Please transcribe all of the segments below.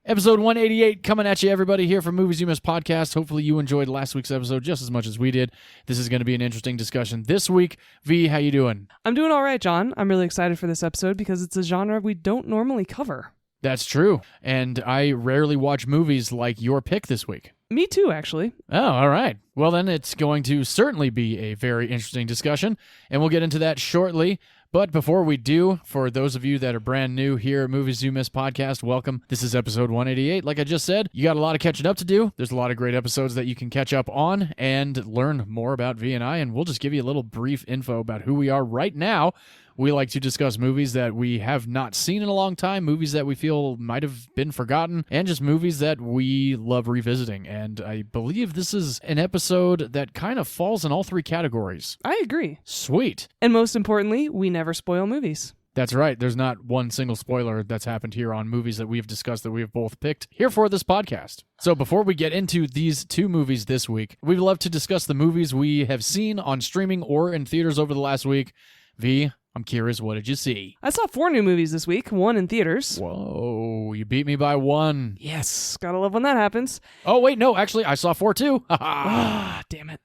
Episode 188 coming at you, everybody, here from Movies You Missed Podcast. Hopefully you enjoyed last week's episode just as much as we did. This is going to be an interesting discussion this week. V, how you doing? I'm doing all right, John. I'm really excited for this episode because it's a genre we don't normally cover. That's true. And I rarely watch movies like your pick this week. Me too, actually. Oh, all right. Well, then it's going to certainly be a very interesting discussion, and we'll get into that shortly. But before we do, for those of you that are brand new here at Movies You Missed Podcast, welcome. This is episode 188. Like I just said, you got a lot of catching up to do. There's a lot of great episodes that you can catch up on and learn more about V and I, and we'll just give you a little brief info about who we are right now. We like to discuss movies that we have not seen in a long time, movies that we feel might have been forgotten, and just movies that we love revisiting. And I believe this is an episode that kind of falls in all three categories. I agree. Sweet. And most importantly, we never spoil movies. That's right. There's not one single spoiler that's happened here on movies that we've discussed that we have both picked here for this podcast. So before we get into these two movies this week, we'd love to discuss the movies we have seen on streaming or in theaters over the last week. V, I'm curious, what did you see? I saw 4 new movies this week, 1 in theaters. Whoa, you beat me by 1. Yes, gotta love when that happens. Oh, wait, no, actually, I saw 4 too. Ah, damn it.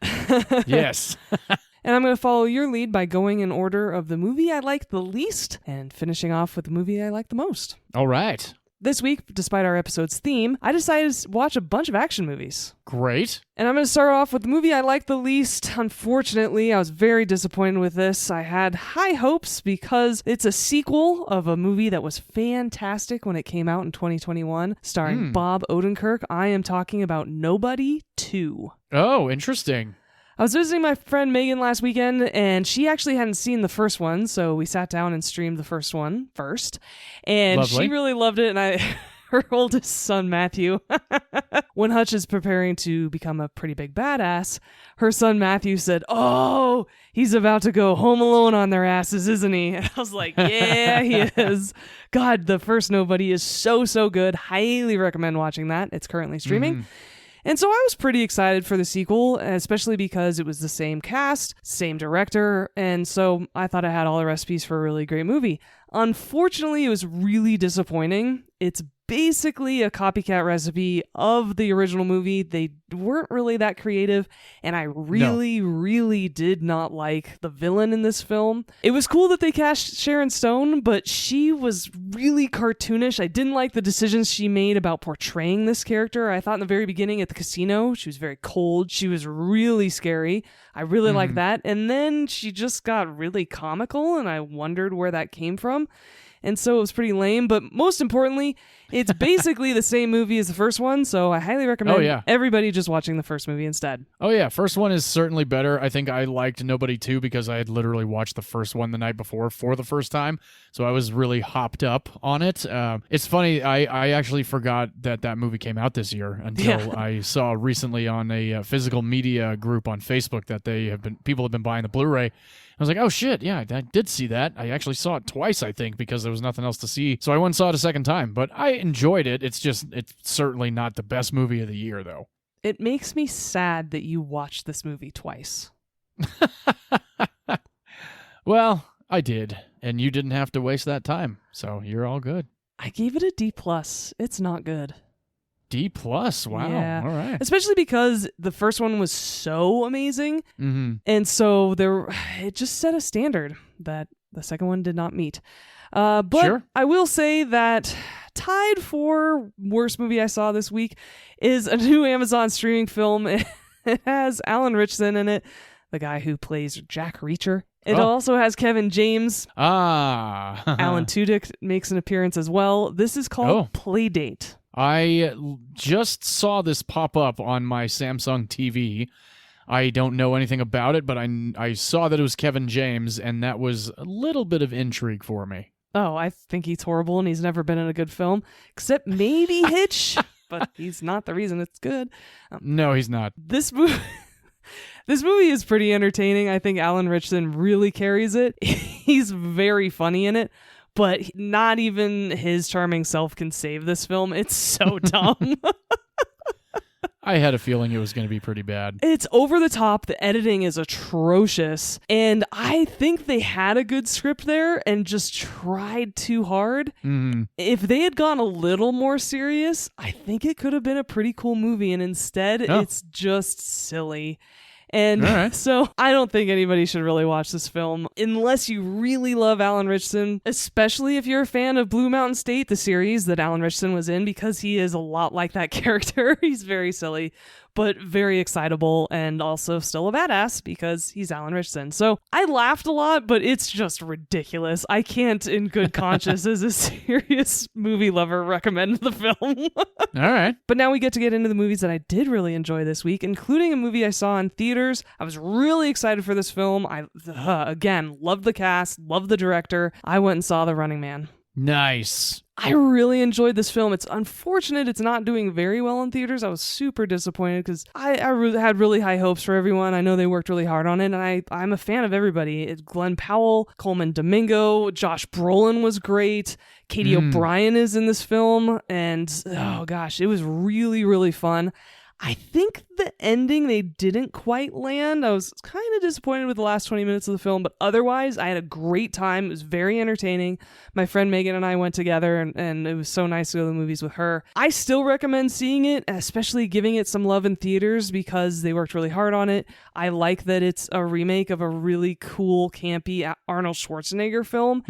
Yes. And I'm going to follow your lead by going in order of the movie I liked the least and finishing off with the movie I liked the most. All right. This week, despite our episode's theme, I decided to watch a bunch of action movies. Great. And I'm going to start off with the movie I liked the least. Unfortunately, I was very disappointed with this. I had high hopes because it's a sequel of a movie that was fantastic when it came out in 2021, starring Bob Odenkirk. I am talking about Nobody 2. Oh, interesting. I was visiting my friend Megan last weekend, and she actually hadn't seen the first one, so we sat down and streamed the first one first. And Lovely. She really loved it, and her oldest son, Matthew, when Hutch is preparing to become a pretty big badass, her son Matthew said, "Oh, he's about to go home alone on their asses, isn't he?" And I was like, yeah, he is. God, the first Nobody is so good. Highly recommend watching that. It's currently streaming. And so I was pretty excited for the sequel, especially because it was the same cast, same director, and so I thought I had all the recipes for a really great movie. Unfortunately, it was really disappointing. It's basically a copycat recipe of the original movie. They weren't really that creative, and I really did not like the villain in this film. It was cool that they cast Sharon Stone, but she was really cartoonish. I didn't like the decisions she made about portraying this character. I thought in the very beginning at the casino, she was very cold. She was really scary. I really liked that. And then she just got really comical, and I wondered where that came from. And so it was pretty lame, but most importantly, it's basically the same movie as the first one, so I highly recommend everybody just watching the first movie instead. Oh yeah, first one is certainly better. I think I liked Nobody 2 because I had literally watched the first one the night before for the first time, so I was really hopped up on it. It's funny, I actually forgot that movie came out this year until I saw recently on a physical media group on Facebook that people have been buying the Blu-ray. I was like, oh shit, yeah, I did see that. I actually saw it twice, I think, because there was nothing else to see. So I went and saw it a second time, but I enjoyed it. It's certainly not the best movie of the year, though. It makes me sad that you watched this movie twice. Well, I did, and you didn't have to waste that time, so you're all good. I gave it a D+. It's not good. D+, wow, yeah. All right. Especially because the first one was so amazing, and so it just set a standard that the second one did not meet. But sure. I will say that tied for worst movie I saw this week is a new Amazon streaming film. It has Alan Ritchson in it, the guy who plays Jack Reacher. It also has Kevin James. Alan Tudyk makes an appearance as well. This is called Playdate. I just saw this pop up on my Samsung TV. I don't know anything about it, but I saw that it was Kevin James, and that was a little bit of intrigue for me. Oh, I think he's horrible, and he's never been in a good film, except maybe Hitch, but he's not the reason it's good. No, he's not. This movie is pretty entertaining. I think Alan Ritchson really carries it. He's very funny in it. But not even his charming self can save this film. It's so dumb. I had a feeling it was going to be pretty bad. It's over the top. The editing is atrocious. And I think they had a good script there and just tried too hard. Mm-hmm. If they had gone a little more serious, I think it could have been a pretty cool movie. And instead, it's just silly. And so I don't think anybody should really watch this film unless you really love Alan Ritchson, especially if you're a fan of Blue Mountain State, the series that Alan Ritchson was in, because he is a lot like that character. He's very silly, but very excitable and also still a badass because he's Alan Ritchson. So I laughed a lot, but it's just ridiculous. I can't, in good conscience, as a serious movie lover, recommend the film. All right. But now we get into the movies that I did really enjoy this week, including a movie I saw in theaters. I was really excited for this film. I, again, loved the cast, loved the director. I went and saw The Running Man. Nice. I really enjoyed this film. It's unfortunate it's not doing very well in theaters. I was super disappointed because I had really high hopes for everyone. I know they worked really hard on it, and I'm a fan of everybody. Glenn Powell, Coleman Domingo, Josh Brolin was great. Katie O'Brien is in this film, and oh gosh, it was really, really fun. I think the ending they didn't quite land. I was kind of disappointed with the last 20 minutes of the film, but otherwise I had a great time. It was very entertaining. My friend Megan and I went together, and it was so nice to go to the movies with her. I still recommend seeing it, especially giving it some love in theaters because they worked really hard on it. I like that it's a remake of a really cool, campy Arnold Schwarzenegger film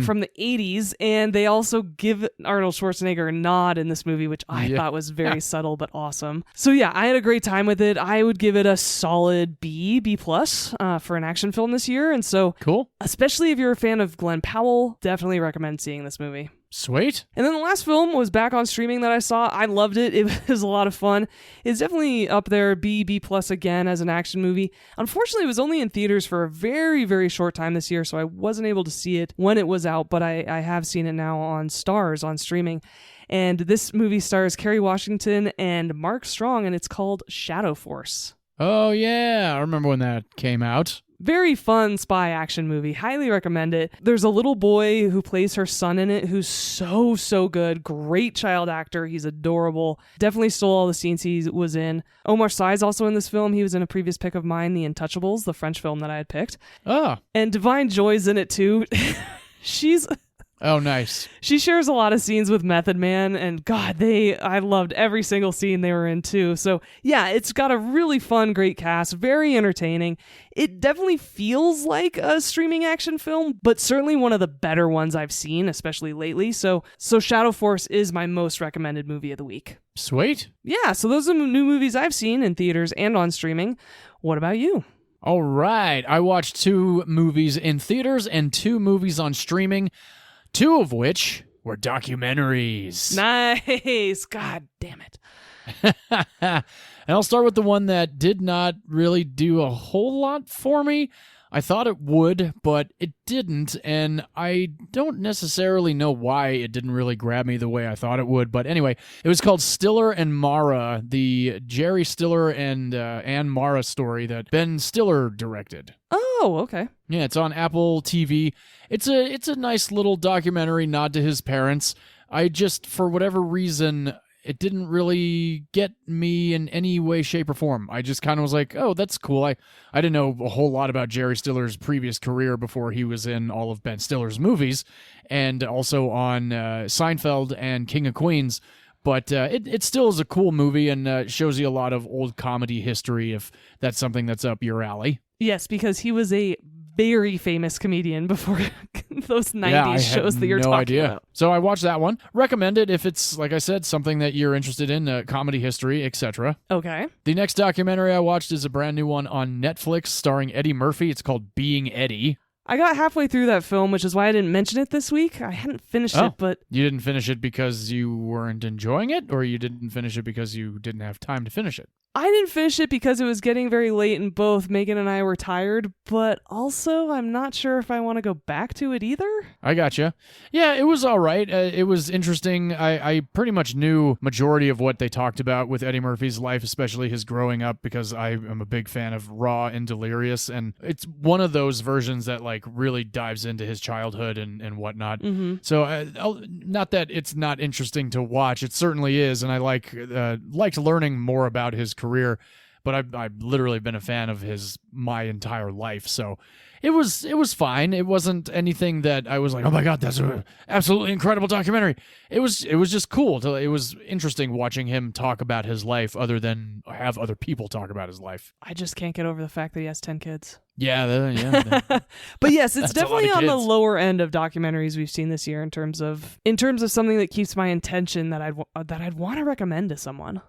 from the 80s, and they also give Arnold Schwarzenegger a nod in this movie, which I thought was very subtle but awesome. So yeah, I had a great time with it. I would give it a solid B+ for an action film this year. And so, cool. Especially if you're a fan of Glenn Powell, definitely recommend seeing this movie. Sweet. And then the last film was back on streaming that I saw. I loved it. It was a lot of fun. It's definitely up there, B+ again as an action movie. Unfortunately, it was only in theaters for a very, very short time this year, so I wasn't able to see it when it was out, but I have seen it now on Starz on streaming. And this movie stars Kerry Washington and Mark Strong, and it's called Shadow Force. Oh, yeah. I remember when that came out. Very fun spy action movie. Highly recommend it. There's a little boy who plays her son in it who's so good. Great child actor. He's adorable. Definitely stole all the scenes he was in. Omar Sy is also in this film. He was in a previous pick of mine, The Untouchables, the French film that I had picked. Oh. And Divine Joy's in it too. Oh, nice. She shares a lot of scenes with Method Man, and God, I loved every single scene they were in too. So yeah, it's got a really fun, great cast, very entertaining. It definitely feels like a streaming action film, but certainly one of the better ones I've seen, especially lately. So Shadow Force is my most recommended movie of the week. Sweet. Yeah, so those are the new movies I've seen in theaters and on streaming. What about you? All right. I watched 2 movies in theaters and 2 movies on streaming. 2 of which were documentaries. Nice. God damn it. And I'll start with the one that did not really do a whole lot for me. I thought it would, but it didn't, and I don't necessarily know why it didn't really grab me the way I thought it would. But anyway, it was called Stiller and Mara, the Jerry Stiller and Ann Mara story that Ben Stiller directed. Oh, okay. Yeah, it's on Apple TV. It's a nice little documentary nod to his parents. I just, for whatever reason, it didn't really get me in any way, shape, or form. I just kind of was like, oh, that's cool. I didn't know a whole lot about Jerry Stiller's previous career before he was in all of Ben Stiller's movies, and also on Seinfeld and King of Queens. But it still is a cool movie and shows you a lot of old comedy history if that's something that's up your alley. Yes, because he was a very famous comedian before those 90s shows that you're talking about. So I watched that one. Recommend it if it's, like I said, something that you're interested in, comedy history, etc. Okay. The next documentary I watched is a brand new one on Netflix starring Eddie Murphy. It's called Being Eddie. I got halfway through that film, which is why I didn't mention it this week. I hadn't finished it, but... You didn't finish it because you weren't enjoying it, or you didn't finish it because you didn't have time to finish it? I didn't finish it because it was getting very late and both Megan and I were tired, but also I'm not sure if I want to go back to it either. I gotcha. Yeah, it was all right. It was interesting. I pretty much knew majority of what they talked about with Eddie Murphy's life, especially his growing up, because I am a big fan of Raw and Delirious, and it's one of those versions that like really dives into his childhood and whatnot. Mm-hmm. So not that it's not interesting to watch, it certainly is, and I liked learning more about his career. But I've literally been a fan of his my entire life, so it was fine. It wasn't anything that I was like, oh my god, that's an absolutely incredible documentary. It was just cool. It was interesting watching him talk about his life, other than have other people talk about his life. I just can't get over the fact that he has 10 kids. Yeah. But yes, it's definitely on the kids. lower end of documentaries we've seen this year in terms of something that keeps my attention that I'd want to recommend to someone.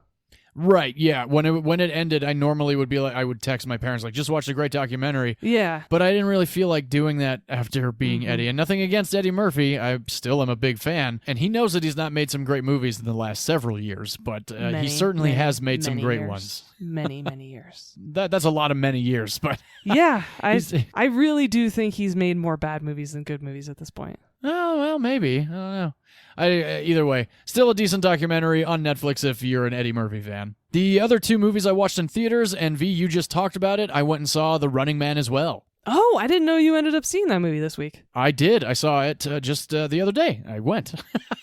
Right, yeah. When it ended, I normally would be like, I would text my parents like, just watch a great documentary. Yeah. But I didn't really feel like doing that after being Eddie. And nothing against Eddie Murphy, I still am a big fan. And he knows that he's not made some great movies in the last several years, but he certainly has made some great ones. Many years. That's a lot of many years, but yeah, I really do think he's made more bad movies than good movies at this point. Oh, well, maybe. I don't know. Either way, still a decent documentary on Netflix if you're an Eddie Murphy fan. The other two movies I watched in theaters, and V, you just talked about it, I went and saw The Running Man as well. Oh, I didn't know you ended up seeing that movie this week. I did. I saw it just the other day. I went.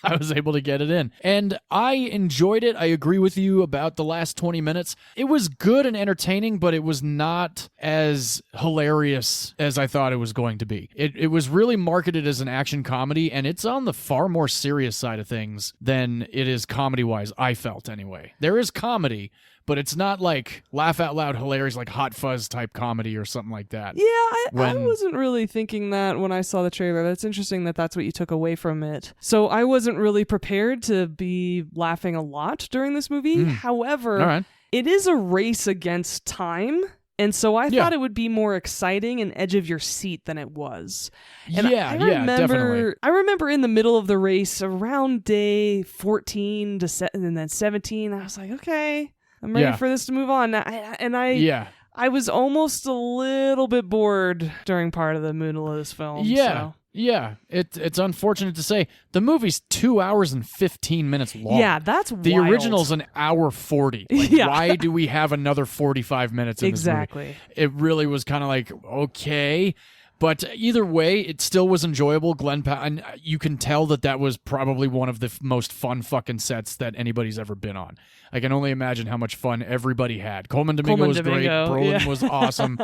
I was able to get it in. And I enjoyed it. I agree with you about the last 20 minutes. It was good and entertaining, but it was not as hilarious as I thought it was going to be. It was really marketed as an action comedy, and it's on the far more serious side of things than it is comedy-wise, I felt anyway. There is comedy, but it's not like laugh out loud hilarious like Hot Fuzz type comedy or something like that. Yeah, I wasn't really thinking that when I saw the trailer. That's interesting that that's what you took away from it. So I wasn't really prepared to be laughing a lot during this movie. However, it is a race against time. And so I thought it would be more exciting and edge of your seat than it was. And I remember, definitely. I remember in the middle of the race around day 14 and then 17, I was like, okay, I'm ready for this to move on. I was almost a little bit bored during part of the middle of this film. Yeah. So. Yeah, it's unfortunate to say. The movie's 2 hours and 15 minutes long. Yeah, that's wild. The original's an hour 40. Like, why do we have another 45 minutes in this movie? It really was kind of like, okay. But either way, it still was enjoyable. And you can tell that was probably one of the most fun fucking sets that anybody's ever been on. I can only imagine how much fun everybody had. Coleman Domingo was great. Brolin was awesome.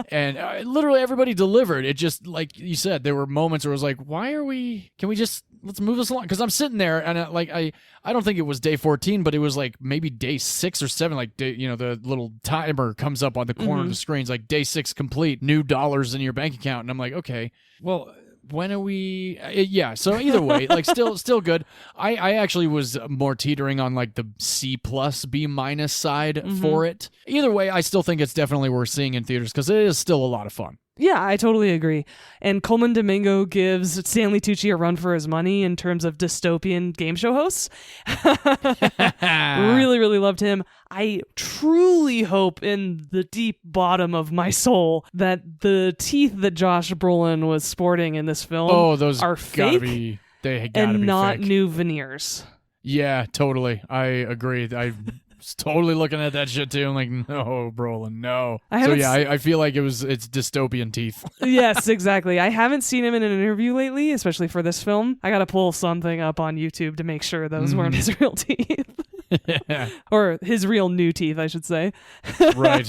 And literally everybody delivered. It just, like you said, there were moments where it was like, let's move this along. Because I'm sitting there and I don't think it was day 14, but it was like maybe day 6 or 7. Like, the little timer comes up on the corner of the screen. It's like day 6 complete, new dollars in your bank account. And I'm like, okay, well, when are we? So either way, like still good. I actually was more teetering on like the C+, B- side for it. Either way, I still think it's definitely worth seeing in theaters because it is still a lot of fun. Yeah, I totally agree. And Coleman Domingo gives Stanley Tucci a run for his money in terms of dystopian game show hosts. Really, really loved him. I truly hope in the deep bottom of my soul that the teeth that Josh Brolin was sporting in this film those are fake and not fake. New veneers. Yeah, totally. I agree. I was totally looking at that shit too. I'm like, no, Brolin, no. I feel like it's dystopian teeth. Yes, exactly. I haven't seen him in an interview lately, especially for this film. I got to pull something up on YouTube to make sure those weren't his real teeth. Or his real new teeth, I should say. Right.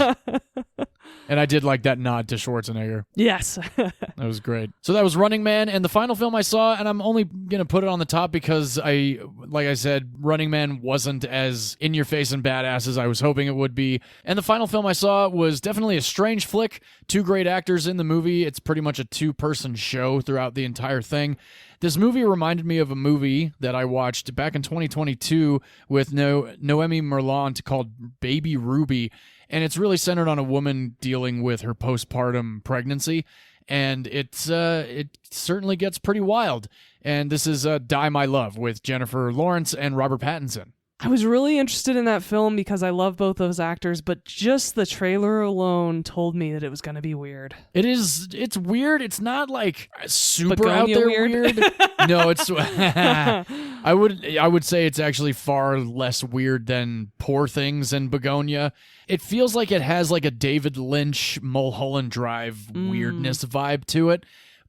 And I did like that nod to Schwarzenegger. Yes. That was great. So that was Running Man, and the final film I saw, and I'm only going to put it on the top because like I said, Running Man wasn't as in-your-face and badass as I was hoping it would be. And the final film I saw was definitely a strange flick. 2 great actors in the movie. It's pretty much a 2-person show throughout the entire thing. This movie reminded me of a movie that I watched back in 2022 with Noemi Merlant called Baby Ruby. And it's really centered on a woman dealing with her postpartum pregnancy. And it certainly gets pretty wild. And this is Die My Love with Jennifer Lawrence and Robert Pattinson. I was really interested in that film because I love both those actors, but just the trailer alone told me that it was going to be weird. It's weird. It's not like super out there weird. No, it's I I would say it's actually far less weird than Poor Things and Begonia. It feels like it has like a David Lynch Mulholland Drive weirdness vibe to it.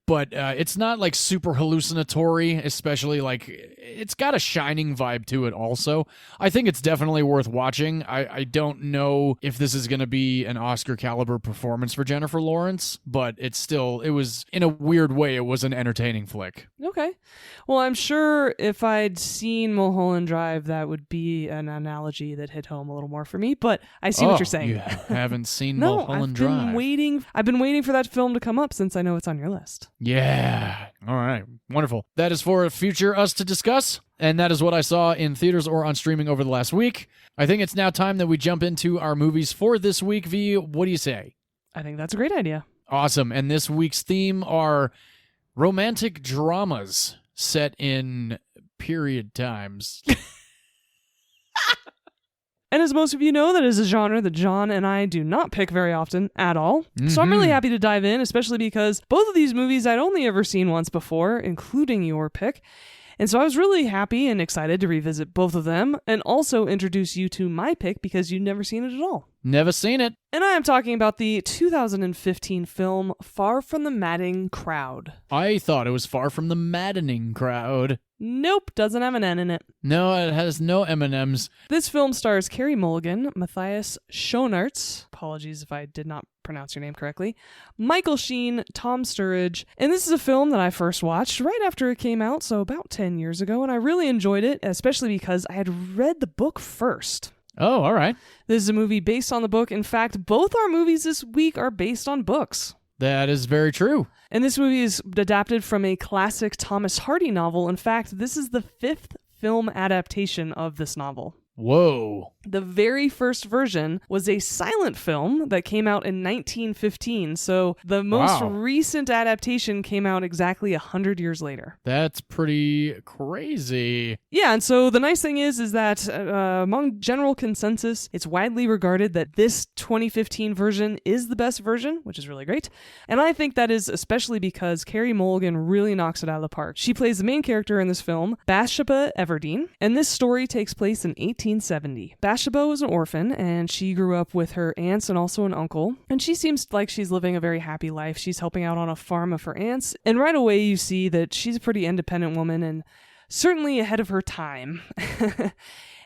But it's not like super hallucinatory, especially like it's got a Shining vibe to it also. I think it's definitely worth watching. I don't know if this is going to be an Oscar caliber performance for Jennifer Lawrence, but it was in a weird way, it was an entertaining flick. Okay. Well, I'm sure if I'd seen Mulholland Drive, that would be an analogy that hit home a little more for me, but I see what you're saying. You haven't seen No, Mulholland Drive. I've been waiting for that film to come up since I know it's on your list. Yeah. All right. Wonderful. That is for future us to discuss. And that is what I saw in theaters or on streaming over the last week. I think it's now time that we jump into our movies for this week. V, what do you say? I think that's a great idea. Awesome. And this week's theme are romantic dramas set in period times. And as most of you know, that is a genre that John and I do not pick very often at all. So I'm really happy to dive in, especially because both of these movies I'd only ever seen once before, including your pick. And so I was really happy and excited to revisit both of them and also introduce you to my pick because you've never seen it at all. Never seen it. And I am talking about the 2015 film Far From the Madding Crowd. I thought it was Far From the Maddening Crowd. Nope, doesn't have an N in it. No, it has no M&Ms. This film stars Carey Mulligan, Matthias Schoenaerts, apologies if I did not pronounce your name correctly, Michael Sheen, Tom Sturridge, and this is a film that I first watched right after it came out, so about 10 years ago, and I really enjoyed it, especially because I had read the book first. Oh, all right. This is a movie based on the book. In fact, both our movies this week are based on books. That is very true. And this movie is adapted from a classic Thomas Hardy novel. In fact, this is the 5th film adaptation of this novel. Whoa. The very first version was a silent film that came out in 1915, so the most recent adaptation came out exactly 100 years later. That's pretty crazy. Yeah, and so the nice thing is that among general consensus, it's widely regarded that this 2015 version is the best version, which is really great. And I think that is especially because Carey Mulligan really knocks it out of the park. She plays the main character in this film, Bathsheba Everdeen, and this story takes place in 1870. Bathsheba was an orphan, and she grew up with her aunts and also an uncle, and she seems like she's living a very happy life. She's helping out on a farm of her aunts, and right away you see that she's a pretty independent woman and certainly ahead of her time.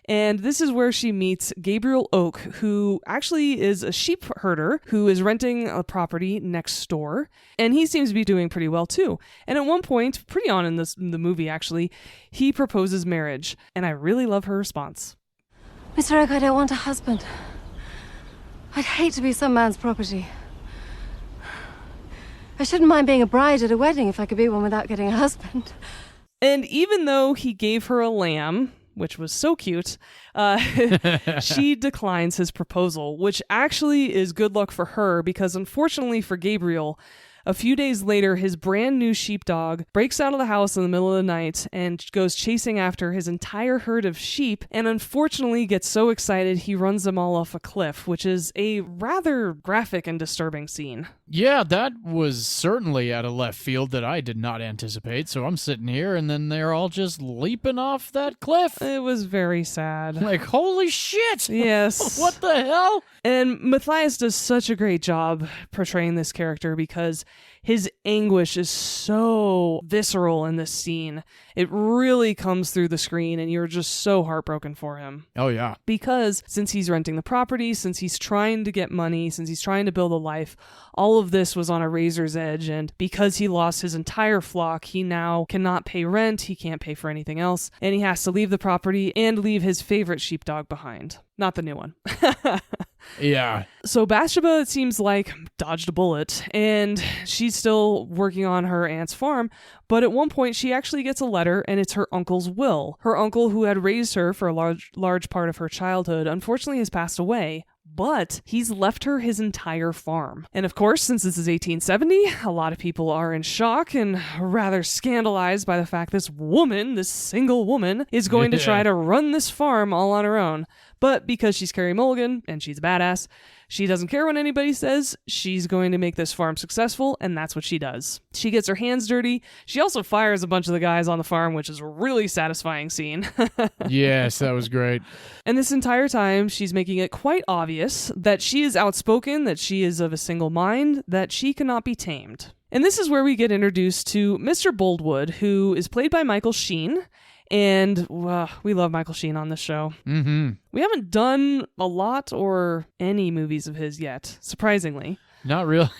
And this is where she meets Gabriel Oak, who actually is a sheep herder who is renting a property next door. And he seems to be doing pretty well too. And at one point, pretty on in the movie actually, he proposes marriage. And I really love her response. Mr. Oak, I don't want a husband. I'd hate to be some man's property. I shouldn't mind being a bride at a wedding if I could be one without getting a husband. And even though he gave her a lamb, which was so cute, she declines his proposal, which actually is good luck for her because unfortunately for Gabriel, a few days later, his brand new sheepdog breaks out of the house in the middle of the night and goes chasing after his entire herd of sheep and unfortunately gets so excited he runs them all off a cliff, which is a rather graphic and disturbing scene. Yeah, that was certainly out of left field that I did not anticipate. So I'm sitting here and then they're all just leaping off that cliff. It was very sad. Like, holy shit! Yes. What the hell? And Matthias does such a great job portraying this character because his anguish is so visceral in this scene. It really comes through the screen and you're just so heartbroken for him. Oh, yeah. Because since he's renting the property, since he's trying to get money, since he's trying to build a life, all of this was on a razor's edge. And because he lost his entire flock, he now cannot pay rent, he can't pay for anything else, and he has to leave the property and leave his favorite sheepdog behind. Not the new one. Yeah. So Bathsheba, it seems like, dodged a bullet, and she's still working on her aunt's farm, but at one point she actually gets a letter, and it's her uncle's will. Her uncle, who had raised her for a large part of her childhood, unfortunately has passed away, but he's left her his entire farm. And of course, since this is 1870, a lot of people are in shock and rather scandalized by the fact this woman, this single woman, is going to try to run this farm all on her own. But because she's Carey Mulligan and she's a badass, she doesn't care what anybody says. She's going to make this farm successful, and that's what she does. She gets her hands dirty. She also fires a bunch of the guys on the farm, which is a really satisfying scene. Yes, that was great. And this entire time, she's making it quite obvious that she is outspoken, that she is of a single mind, that she cannot be tamed. And this is where we get introduced to Mr. Boldwood, who is played by Michael Sheen. And we love Michael Sheen on this show. Mm-hmm. We haven't done a lot or any movies of his yet, surprisingly. Not really.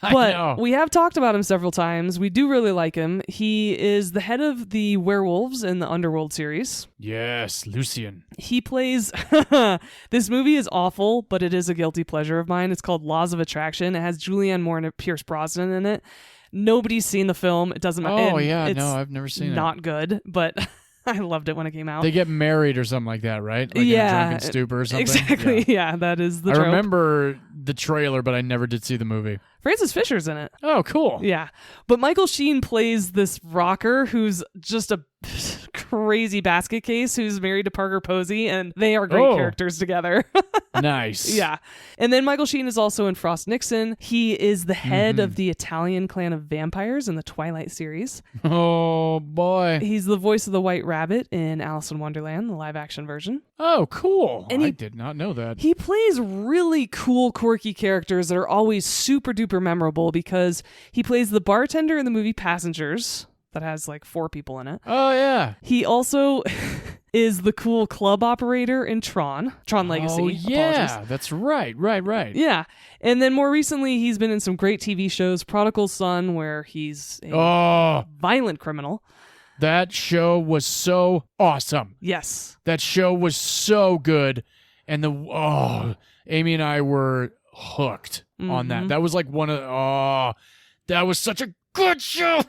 But we have talked about him several times. We do really like him. He is the head of the werewolves in the Underworld series. Yes, Lucian. He plays... This movie is awful, but it is a guilty pleasure of mine. It's called Laws of Attraction. It has Julianne Moore and Pierce Brosnan in it. Nobody's seen the film. It doesn't matter. Oh, yeah, no, I've never seen it. Not good, but... I loved it when it came out. They get married or something like that, right? Like yeah. in a drunken stupor or something? Exactly, yeah, that is the I trope. remember the trailer, but I never did see the movie. Francis Fisher's in it. Oh, cool. Yeah. But Michael Sheen plays this rocker who's just a crazy basket case who's married to Parker Posey, and they are great characters together. Nice. Yeah. And then Michael Sheen is also in Frost Nixon. He is the head of the Italian clan of vampires in the Twilight series. Oh, boy. He's the voice of the White Rabbit in Alice in Wonderland, the live-action version. Oh, cool. And I did not know that. He plays really cool, quirky characters that are always super-duper memorable because he plays the bartender in the movie Passengers that has like 4 people in it. Oh, yeah. He also is the cool club operator in Tron Legacy. Oh, yeah. Apologies. That's right. Right. Yeah. And then more recently, he's been in some great TV shows. Prodigal Son, where he's a violent criminal. That show was so awesome. Yes. That show was so good. And Amy and I were hooked on that. That was like that was such a good show.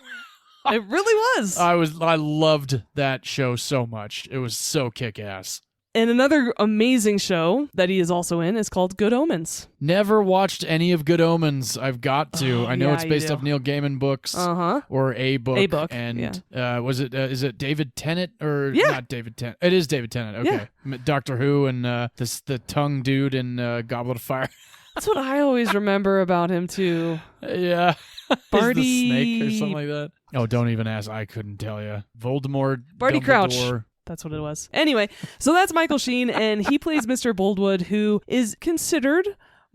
It really was. I loved that show so much. It was so kick-ass. And another amazing show that he is also in is called Good Omens. Never watched any of Good Omens. I've got to. I know yeah, it's based you off do. Neil Gaiman books or a book. A book, And is it David Tennant or Yeah. not David Tennant? It is David Tennant. Okay. Doctor Who and the tongue dude in Goblet of Fire. That's what I always remember about him, too. Yeah. Barty... the snake or something like that. Oh, don't even ask. I couldn't tell you. Voldemort. Barty Dumbledore. Crouch. That's what it was. Anyway, so that's Michael Sheen, and he plays Mr. Boldwood, who is considered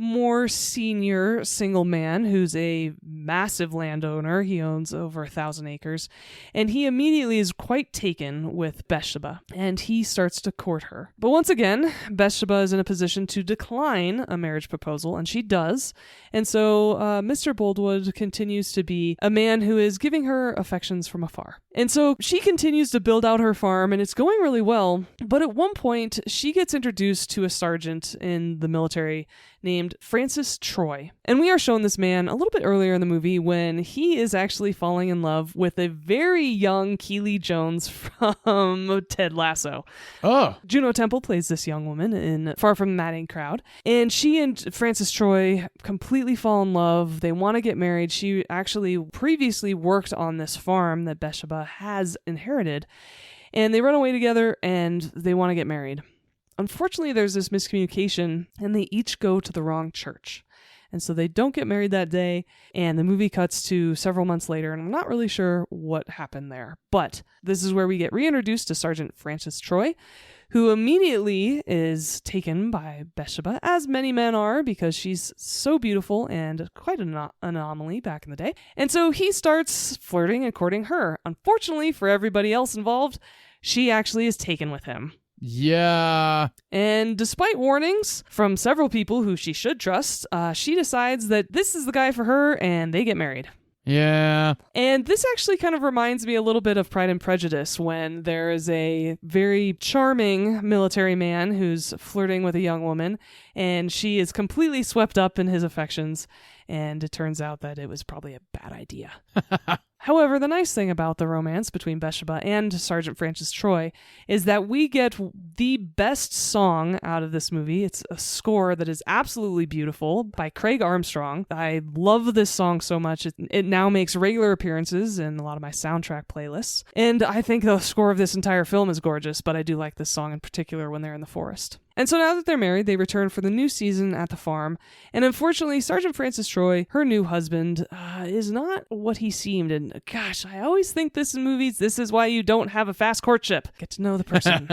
more senior single man who's a massive landowner. He owns over 1,000 acres, and he immediately is quite taken with Bathsheba, and he starts to court her. But once again, Bathsheba is in a position to decline a marriage proposal, and she does. And so Mr. Boldwood continues to be a man who is giving her affections from afar. And so she continues to build out her farm, and it's going really well. But at one point, she gets introduced to a sergeant in the military named Francis Troy. And we are shown this man a little bit earlier in the movie when he is actually falling in love with a very young Keely Jones from Ted Lasso. Oh. Juno Temple plays this young woman in Far From the Madding Crowd. And she and Francis Troy completely fall in love. They want to get married. She actually previously worked on this farm that Bathsheba has inherited. And they run away together and they want to get married. Unfortunately, there's this miscommunication, and they each go to the wrong church. And so they don't get married that day, and the movie cuts to several months later, and I'm not really sure what happened there. But this is where we get reintroduced to Sergeant Francis Troy, who immediately is taken by Bathsheba, as many men are, because she's so beautiful and quite an anomaly back in the day. And so he starts flirting and courting her. Unfortunately for everybody else involved, she actually is taken with him. Yeah. And despite warnings from several people who she should trust, she decides that this is the guy for her, and they get married. Yeah. And this actually kind of reminds me a little bit of Pride and Prejudice, when there is a very charming military man who's flirting with a young woman, and she is completely swept up in his affections, and it turns out that it was probably a bad idea. However, the nice thing about the romance between Bathsheba and Sergeant Francis Troy is that we get the best song out of this movie. It's a score that is absolutely beautiful by Craig Armstrong. I love this song so much. It now makes regular appearances in a lot of my soundtrack playlists. And I think the score of this entire film is gorgeous, but I do like this song in particular when they're in the forest. And so now that they're married, they return for the new season at the farm. And unfortunately, Sergeant Francis Troy, her new husband, is not what he seemed. And gosh, I always think this in movies, this is why you don't have a fast courtship. Get to know the person.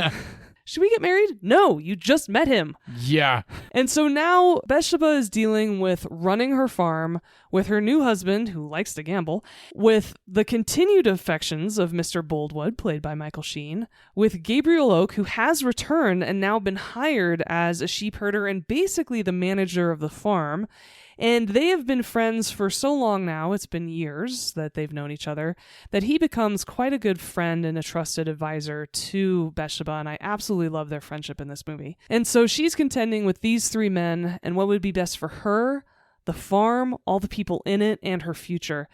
Should we get married? No, you just met him. Yeah. And so now Bathsheba is dealing with running her farm with her new husband, who likes to gamble, with the continued affections of Mr. Boldwood, played by Michael Sheen, with Gabriel Oak, who has returned and now been hired as a sheep herder and basically the manager of the farm. And they have been friends for so long now, it's been years that they've known each other, that he becomes quite a good friend and a trusted advisor to Bathsheba, and I absolutely love their friendship in this movie. And so she's contending with these three men and what would be best for her, the farm, all the people in it, and her future.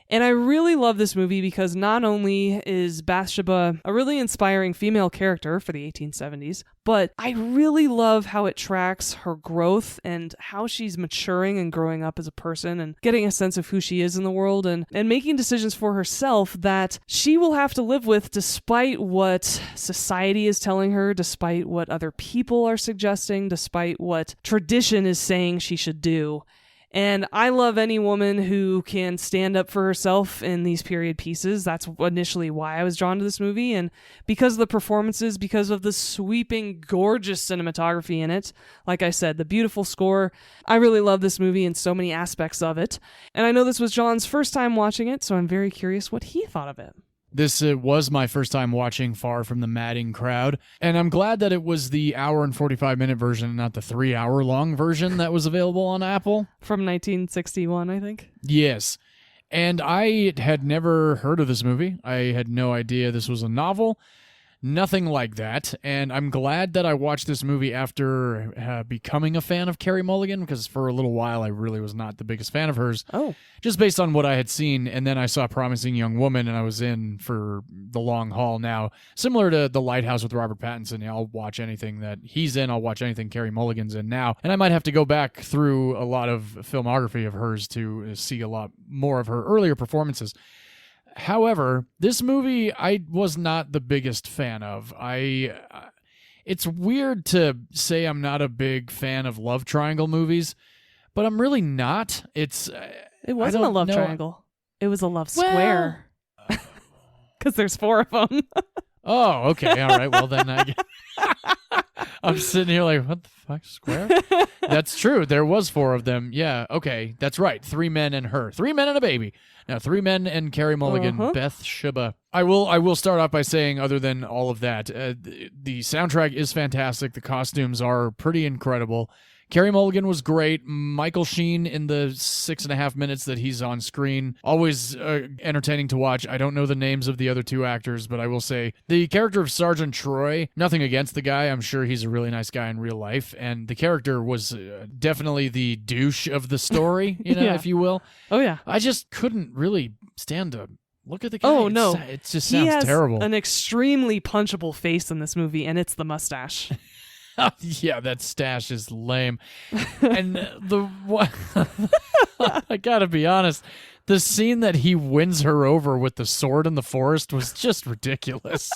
And I really love this movie because not only is Bathsheba a really inspiring female character for the 1870s, but I really love how it tracks her growth and how she's maturing and growing up as a person and getting a sense of who she is in the world and making decisions for herself that she will have to live with despite what society is telling her, despite what other people are suggesting, despite what tradition is saying she should do. And I love any woman who can stand up for herself in these period pieces. That's initially why I was drawn to this movie. And because of the performances, because of the sweeping, gorgeous cinematography in it, like I said, the beautiful score, I really love this movie and so many aspects of it. And I know this was John's first time watching it, so I'm very curious what he thought of it. This was my first time watching Far From the Madding Crowd, and I'm glad that it was the hour and 45-minute version, not the 3-hour-long version that was available on Apple. From 1961, I think. Yes. And I had never heard of this movie. I had no idea this was a novel. Nothing like that. And I'm glad that I watched this movie after becoming a fan of Carey Mulligan, because for a little while I really was not the biggest fan of hers. Oh. Just based on what I had seen. And then I saw Promising Young Woman, and I was in for the long haul now. Similar to The Lighthouse with Robert Pattinson. I'll watch anything that he's in. I'll watch anything Carey Mulligan's in now. And I might have to go back through a lot of filmography of hers to see a lot more of her earlier performances. However, this movie I was not the biggest fan of. It's weird to say I'm not a big fan of love triangle movies, but I'm really not. It wasn't a love triangle. It was a love square. Because there's 4 of them. Oh, okay. All right. Well, then I'm sitting here like, what the fuck, square? That's true. There was 4 of them. Yeah. Okay. That's right. 3 men and her. 3 men and a baby. Now, 3 men and Carey Mulligan, Bathsheba. I will start off by saying, other than all of that, the soundtrack is fantastic. The costumes are pretty incredible. Carey Mulligan was great. Michael Sheen in the 6.5 minutes that he's on screen, always entertaining to watch. I don't know the names of the other 2 actors, but I will say the character of Sergeant Troy, nothing against the guy. I'm sure he's a really nice guy in real life. And the character was definitely the douche of the story, Yeah. if you will. Oh, yeah. I just couldn't really stand to look at the guy. Oh, no. It just sounds terrible. He has an extremely punchable face in this movie, and it's the mustache. Yeah, that stash is lame. And I gotta be honest, the scene that he wins her over with the sword in the forest was just ridiculous.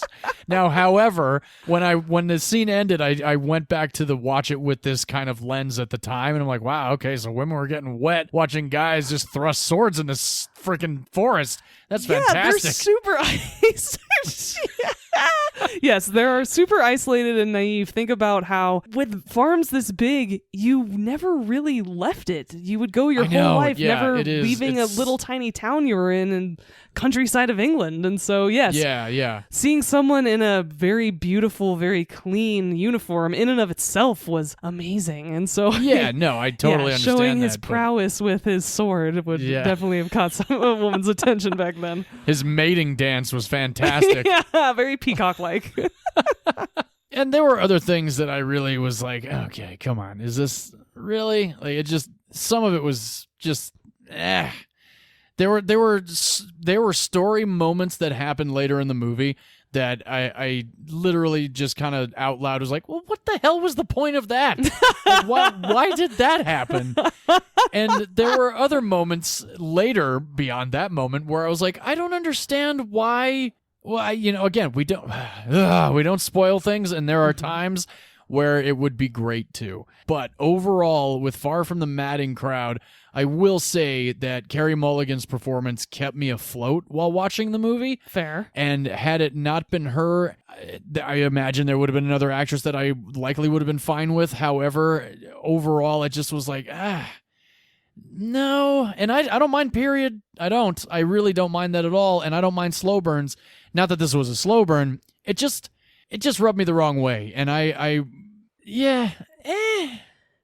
Now, however, when the scene ended, I went back to watch it with this kind of lens at the time, and I'm like, wow, okay, so women were getting wet watching guys just thrust swords in this freaking forest. That's fantastic. Yeah, they're super Yes, they're super isolated and naive. Think about how with farms this big, you never really left it. You would go your whole life never leaving a little tiny town you were in countryside of England. And so, yes. Yeah. Seeing someone in a very beautiful, very clean uniform in and of itself was amazing. And so yeah, no, I totally understand showing that, his prowess with his sword would definitely have caught a woman's attention back then. His mating dance was fantastic. Yeah, very peacock-like. And there were other things that I really was like, okay, come on, is this really? Like, some of it was just, There were story moments that happened later in the movie that I literally just kind of out loud was like, well, what the hell was the point of that? Like, why did that happen? And there were other moments later beyond that moment where I was like, I don't understand why. Well, again, we don't spoil things, and there are times where it would be great to. But overall, with Far From the Madding Crowd, I will say that Carey Mulligan's performance kept me afloat while watching the movie. Fair. And had it not been her, I imagine there would have been another actress that I likely would have been fine with. However, overall, it just was like, no. And I don't mind, period. I don't. I really don't mind that at all. And I don't mind slow burns. Not that this was a slow burn. It just rubbed me the wrong way. And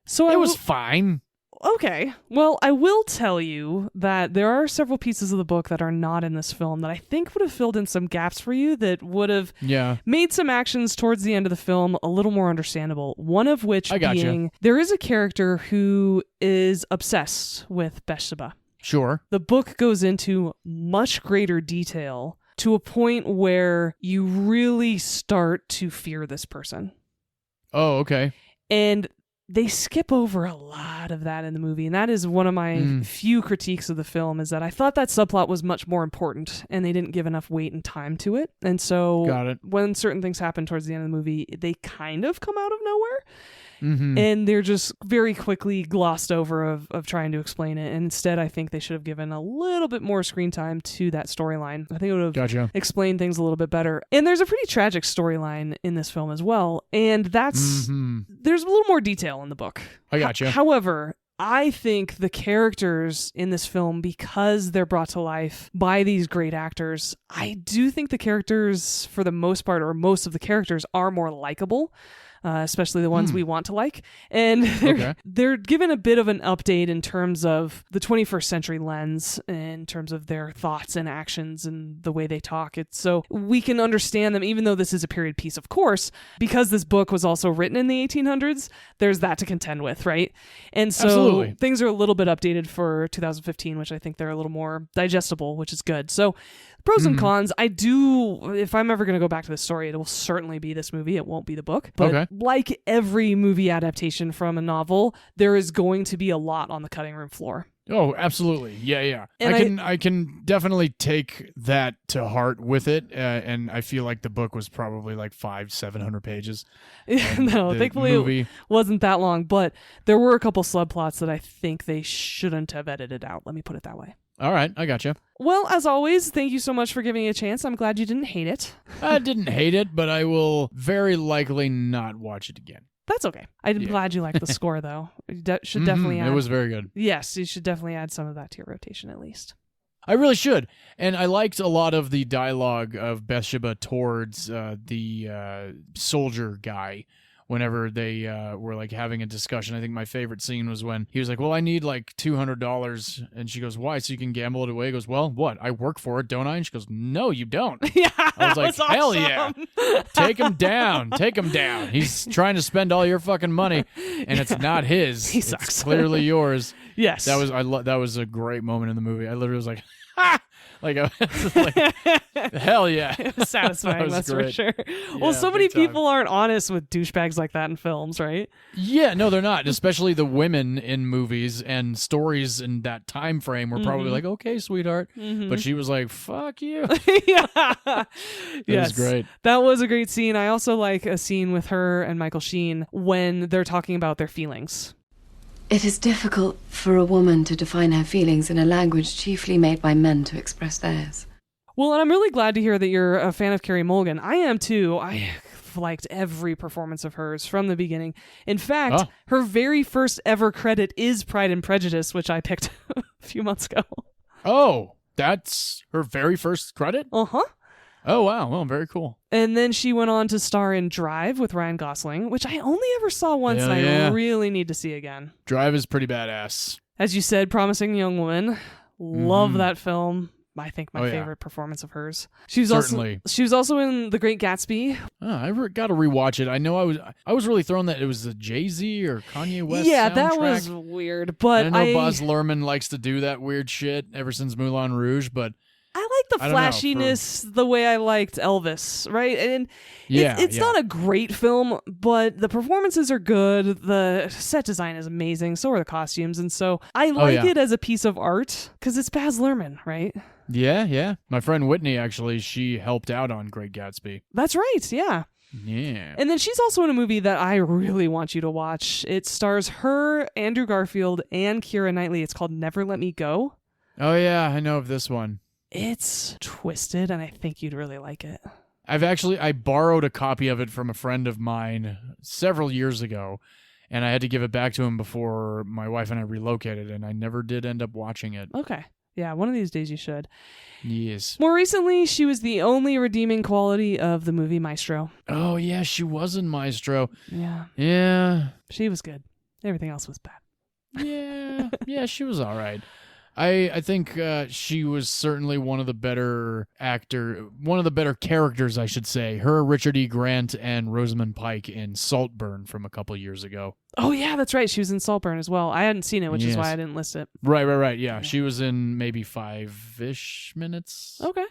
So it was fine. Okay. Well, I will tell you that there are several pieces of the book that are not in this film that I think would have filled in some gaps for you, that would have made some actions towards the end of the film a little more understandable. One of which being, there is a character who is obsessed with Bathsheba. Sure. The book goes into much greater detail to a point where you really start to fear this person. Oh, okay. And they skip over a lot of that in the movie, and that is one of my few critiques of the film, is that I thought that subplot was much more important, and they didn't give enough weight and time to it. And so when certain things happen towards the end of the movie, they kind of come out of nowhere. Mm-hmm. And they're just very quickly glossed over of trying to explain it. And instead, I think they should have given a little bit more screen time to that storyline. I think it would have explained things a little bit better. And there's a pretty tragic storyline in this film as well. And that's there's a little more detail in the book. I gotcha. However, I think the characters in this film, because they're brought to life by these great actors, I do think the characters, for the most part, or most of the characters, are more likable. Especially the ones we want to like. And they're given a bit of an update in terms of the 21st century lens, in terms of their thoughts and actions and the way they talk. So we can understand them, even though this is a period piece, of course, because this book was also written in the 1800s, there's that to contend with, right? And so things are a little bit updated for 2015, which I think they're a little more digestible, which is good. So pros and cons, if I'm ever going to go back to this story, it will certainly be this movie. It won't be the book. But like every movie adaptation from a novel, there is going to be a lot on the cutting room floor. Oh, absolutely. Yeah. And I can definitely take that to heart with it. And I feel like the book was probably like 500-700 pages. No, thankfully it wasn't that long. But there were a couple subplots that I think they shouldn't have edited out. Let me put it that way. All right, I gotcha. Well, as always, thank you so much for giving it a chance. I'm glad you didn't hate it. I didn't hate it, but I will very likely not watch it again. That's okay. I'm glad you liked the score, though. You should definitely add... It was very good. Yes, you should definitely add some of that to your rotation, at least. I really should. And I liked a lot of the dialogue of Bathsheba towards the soldier guy. Whenever they were like having a discussion. I think my favorite scene was when he was like, well, I need like $200. And she goes, why? So you can gamble it away? He goes, well, what? I work for it, don't I? And she goes, no, you don't. Yeah, I was like, hell awesome. Yeah. Take him down. Take him down. He's trying to spend all your fucking money, and it's not his. He sucks. It's clearly yours. Yes. That was a great moment in the movie. I literally was like, ha! Like, hell yeah. It was satisfying, that's great. for sure. Yeah, well, so many people aren't honest with douchebags like that in films, right? Yeah, no, they're not. Especially the women in movies and stories in that time frame were probably like, okay, sweetheart. But she was like, fuck you. Yeah. That was great. That was a great scene. I also like a scene with her and Michael Sheen when they're talking about their feelings. It is difficult for a woman to define her feelings in a language chiefly made by men to express theirs. Well, and I'm really glad to hear that you're a fan of Carey Mulligan. I am too. I liked every performance of hers from the beginning. In fact, her very first ever credit is Pride and Prejudice, which I picked a few months ago. Oh, that's her very first credit? Uh-huh. Oh, wow. Well, very cool. And then she went on to star in Drive with Ryan Gosling, which I only ever saw once and I really need to see again. Drive is pretty badass. As you said, Promising Young Woman. Love that film. I think, my Oh, yeah. favorite performance of hers. She was Certainly. also in The Great Gatsby. I got to rewatch it. I know I was really thrown that it was a Jay-Z or Kanye West Yeah, soundtrack. that was weird, but And I know Baz Luhrmann likes to do that weird shit ever since Moulin Rouge, but I like the I don't know, flashiness the way I liked Elvis, right? And yeah, it's yeah. not a great film, but the performances are good. The set design is amazing. So are the costumes. And so I like it as a piece of art because it's Baz Luhrmann, right? Yeah. My friend Whitney, actually, she helped out on Great Gatsby. That's right, yeah. Yeah. And then she's also in a movie that I really want you to watch. It stars her, Andrew Garfield, and Keira Knightley. It's called Never Let Me Go. Oh, yeah, I know of this one. It's twisted, and I think you'd really like it. I borrowed a copy of it from a friend of mine several years ago, and I had to give it back to him before my wife and I relocated, and I never did end up watching it. Okay. Yeah, one of these days you should. Yes. More recently, she was the only redeeming quality of the movie Maestro. Oh, yeah, she was in Maestro. Yeah. Yeah. She was good. Everything else was bad. Yeah, she was all right. I think she was certainly one of the better characters, I should say. Her, Richard E. Grant, and Rosamund Pike in Saltburn from a couple years ago. Oh, yeah, that's right. She was in Saltburn as well. I hadn't seen it, which is why I didn't list it. Right. Yeah, she was in maybe 5-ish minutes. Okay.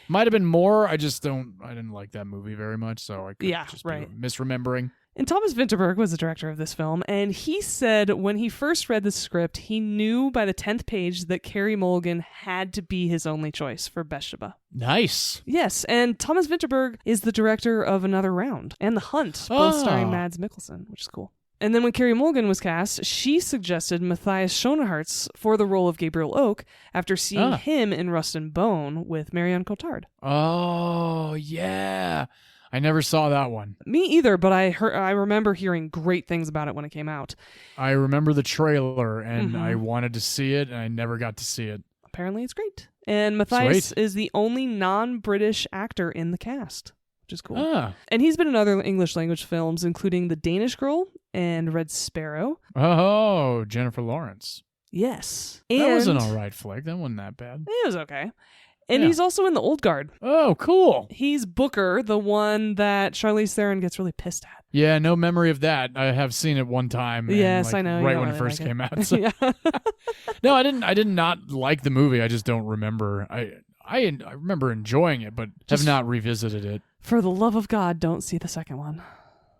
Might have been more. I didn't like that movie very much, so I could just be misremembering. And Thomas Vinterberg was the director of this film, and he said when he first read the script, he knew by the 10th page that Carey Mulligan had to be his only choice for Bathsheba. Nice. Yes, and Thomas Vinterberg is the director of Another Round and The Hunt, both starring Mads Mikkelsen, which is cool. And then when Carey Mulligan was cast, she suggested Matthias Schoenaerts for the role of Gabriel Oak after seeing him in Rust and Bone with Marion Cotillard. Oh, yeah. I never saw that one. Me either, but I remember hearing great things about it when it came out. I remember the trailer, and I wanted to see it, and I never got to see it. Apparently it's great. And Matthias is the only non-British actor in the cast, which is cool. And he's been in other English language films, including The Danish Girl and Red Sparrow. Oh, Jennifer Lawrence. Yes. That was an all right flick. That wasn't that bad. It was okay. And he's also in The Old Guard. Oh, cool. He's Booker, the one that Charlize Theron gets really pissed at. Yeah, no memory of that. I have seen it one time. Yes, I know. Right when it first came out. So. No, I did not like the movie. I just don't remember. I remember enjoying it, but have not revisited it. For the love of God, don't see the second one.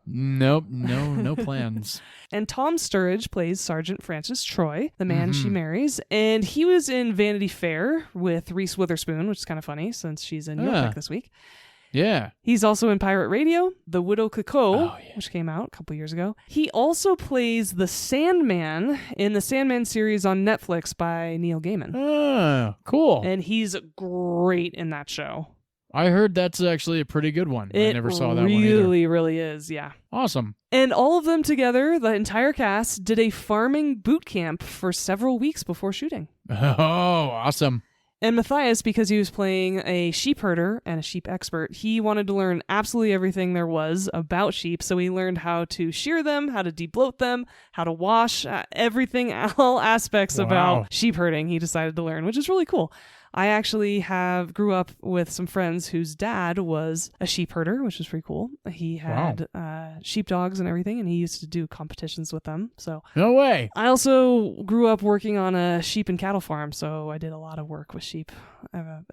Nope, no plans. And Tom Sturridge plays Sergeant Francis Troy, the man she marries, and he was in Vanity Fair with Reese Witherspoon, which is kind of funny since she's in York this week. Yeah. He's also in Pirate Radio, The Widow Clicquot, which came out a couple years ago. He also plays the Sandman in the Sandman series on Netflix by Neil Gaiman. Oh, cool. And he's great in that show. I heard that's actually a pretty good one. I never saw that one either. It really is, yeah. Awesome. And all of them together, the entire cast, did a farming boot camp for several weeks before shooting. Oh, awesome. And Matthias, because he was playing a sheep herder and a sheep expert, he wanted to learn absolutely everything there was about sheep. So he learned how to shear them, how to debloat them, how to wash, everything, all aspects about sheep herding he decided to learn, which is really cool. I actually grew up with some friends whose dad was a sheep herder, which was pretty cool. He had sheepdogs and everything, and he used to do competitions with them. So no way. I also grew up working on a sheep and cattle farm, so I did a lot of work with sheep.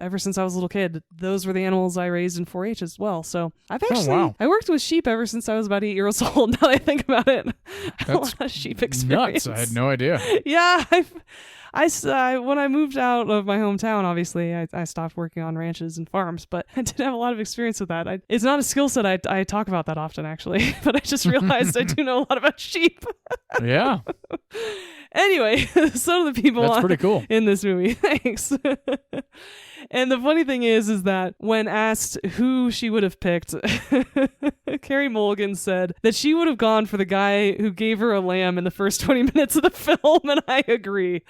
Ever since I was a little kid, those were the animals I raised in 4-H as well. So I've actually I worked with sheep ever since I was about 8 years old. Now that I think about it, I have a lot of sheep experience. Nuts! I had no idea. Yeah, when I moved out of my hometown, obviously, I stopped working on ranches and farms, but I did have a lot of experience with that. It's not a skill set I talk about that often, actually, but I just realized I do know a lot about sheep. Yeah. Anyway, some of the people That's pretty cool. in this movie. Thanks. And the funny thing is that when asked who she would have picked, Carey Mulligan said that she would have gone for the guy who gave her a lamb in the first 20 minutes of the film, and I agree.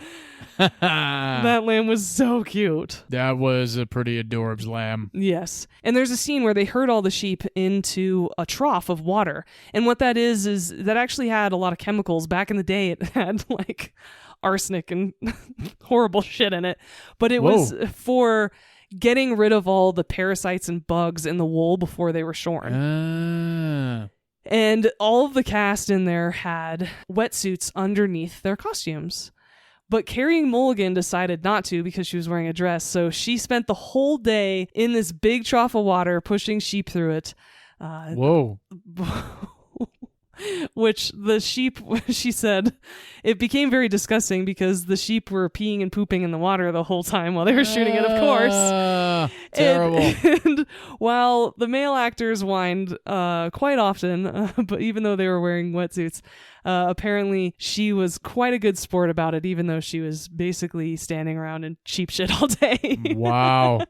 That lamb was so cute. That was a pretty adorbs lamb. Yes. And there's a scene where they herd all the sheep into a trough of water. And what that is that actually had a lot of chemicals. Back in the day, it had like arsenic and horrible shit in it. But it was for getting rid of all the parasites and bugs in the wool before they were shorn. And all of the cast in there had wetsuits underneath their costumes. But Carrie Mulligan decided not to because she was wearing a dress. So she spent the whole day in this big trough of water pushing sheep through it. Whoa. Which the sheep, she said, it became very disgusting because the sheep were peeing and pooping in the water the whole time while they were shooting it, of course. Terrible. And while the male actors whined quite often, but even though they were wearing wetsuits, apparently she was quite a good sport about it, even though she was basically standing around in sheep shit all day. Wow.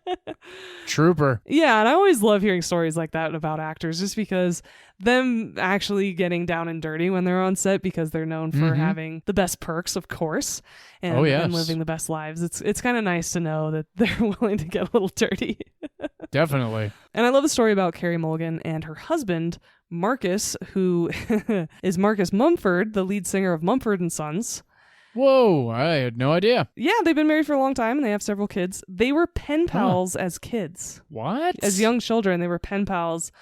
Trooper. Yeah, and I always love hearing stories like that about actors, just because them actually getting down and dirty when they're on set, because they're known for having the best perks, of course, and, and living the best lives. It's kind of nice to know that they're willing to get a little dirty. Definitely. And I love the story about Carrie Mulligan and her husband, Marcus, who is Marcus Mumford, the lead singer of Mumford & Sons. Whoa, I had no idea. Yeah, they've been married for a long time, and they have several kids. They were pen pals as kids. What? As young children, they were pen pals.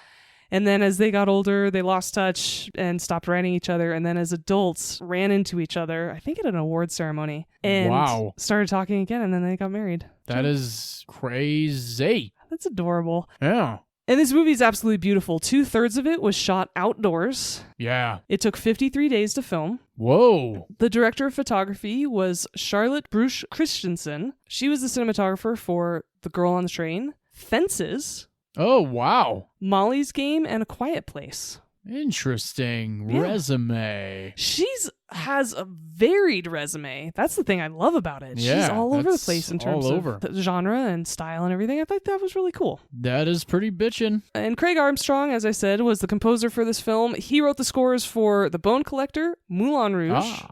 And then as they got older, they lost touch and stopped writing each other. And then as adults, ran into each other, I think at an award ceremony. And started talking again, and then they got married. That is crazy. That's adorable. Yeah. And this movie is absolutely beautiful. 2/3 of it was shot outdoors. Yeah. It took 53 days to film. Whoa. The director of photography was Charlotte Bruce Christensen. She was the cinematographer for The Girl on the Train, Fences, Oh, wow. Molly's Game, and A Quiet Place. Interesting resume. She's has a varied resume. That's the thing I love about it. Yeah, she's all over the place in terms of the genre and style and everything. I thought that was really cool. That is pretty bitchin'. And Craig Armstrong, as I said, was the composer for this film. He wrote the scores for The Bone Collector, Moulin Rouge,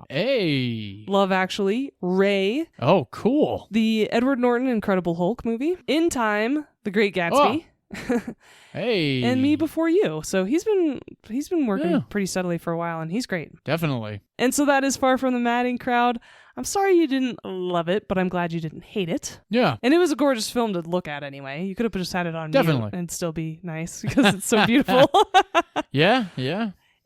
Love Actually, Ray. Oh, cool. The Edward Norton Incredible Hulk movie, In Time, The Great Gatsby. And Me Before You. So he's been working pretty steadily for a while, and he's great. Definitely. And so that is Far From the Madding Crowd. I'm sorry you didn't love it, but I'm glad you didn't hate it. Yeah. And it was a gorgeous film to look at anyway. You could have just had it on Definitely. mute and still be nice because it's so beautiful. Yeah.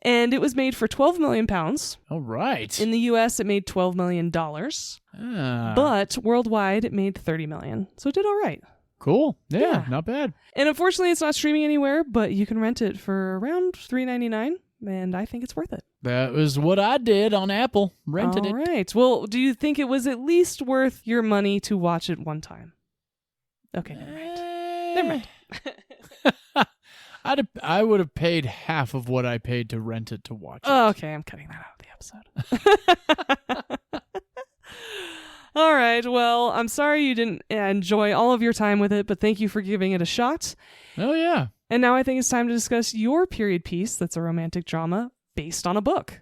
And it was made for £12 million. All right. In the US, it made $12 million. But worldwide, it made $30 million. So it did all right. Cool. Yeah, not bad. And unfortunately, it's not streaming anywhere, but you can rent it for around $3.99, and I think it's worth it. That was what I did on Apple. Rented it. All right. Well, do you think it was at least worth your money to watch it one time? Okay, never mind. I would have paid half of what I paid to rent it to watch it. Oh, okay, I'm cutting that out of the episode. All right, well, I'm sorry you didn't enjoy all of your time with it, but thank you for giving it a shot. Oh, yeah. And now I think it's time to discuss your period piece that's a romantic drama based on a book.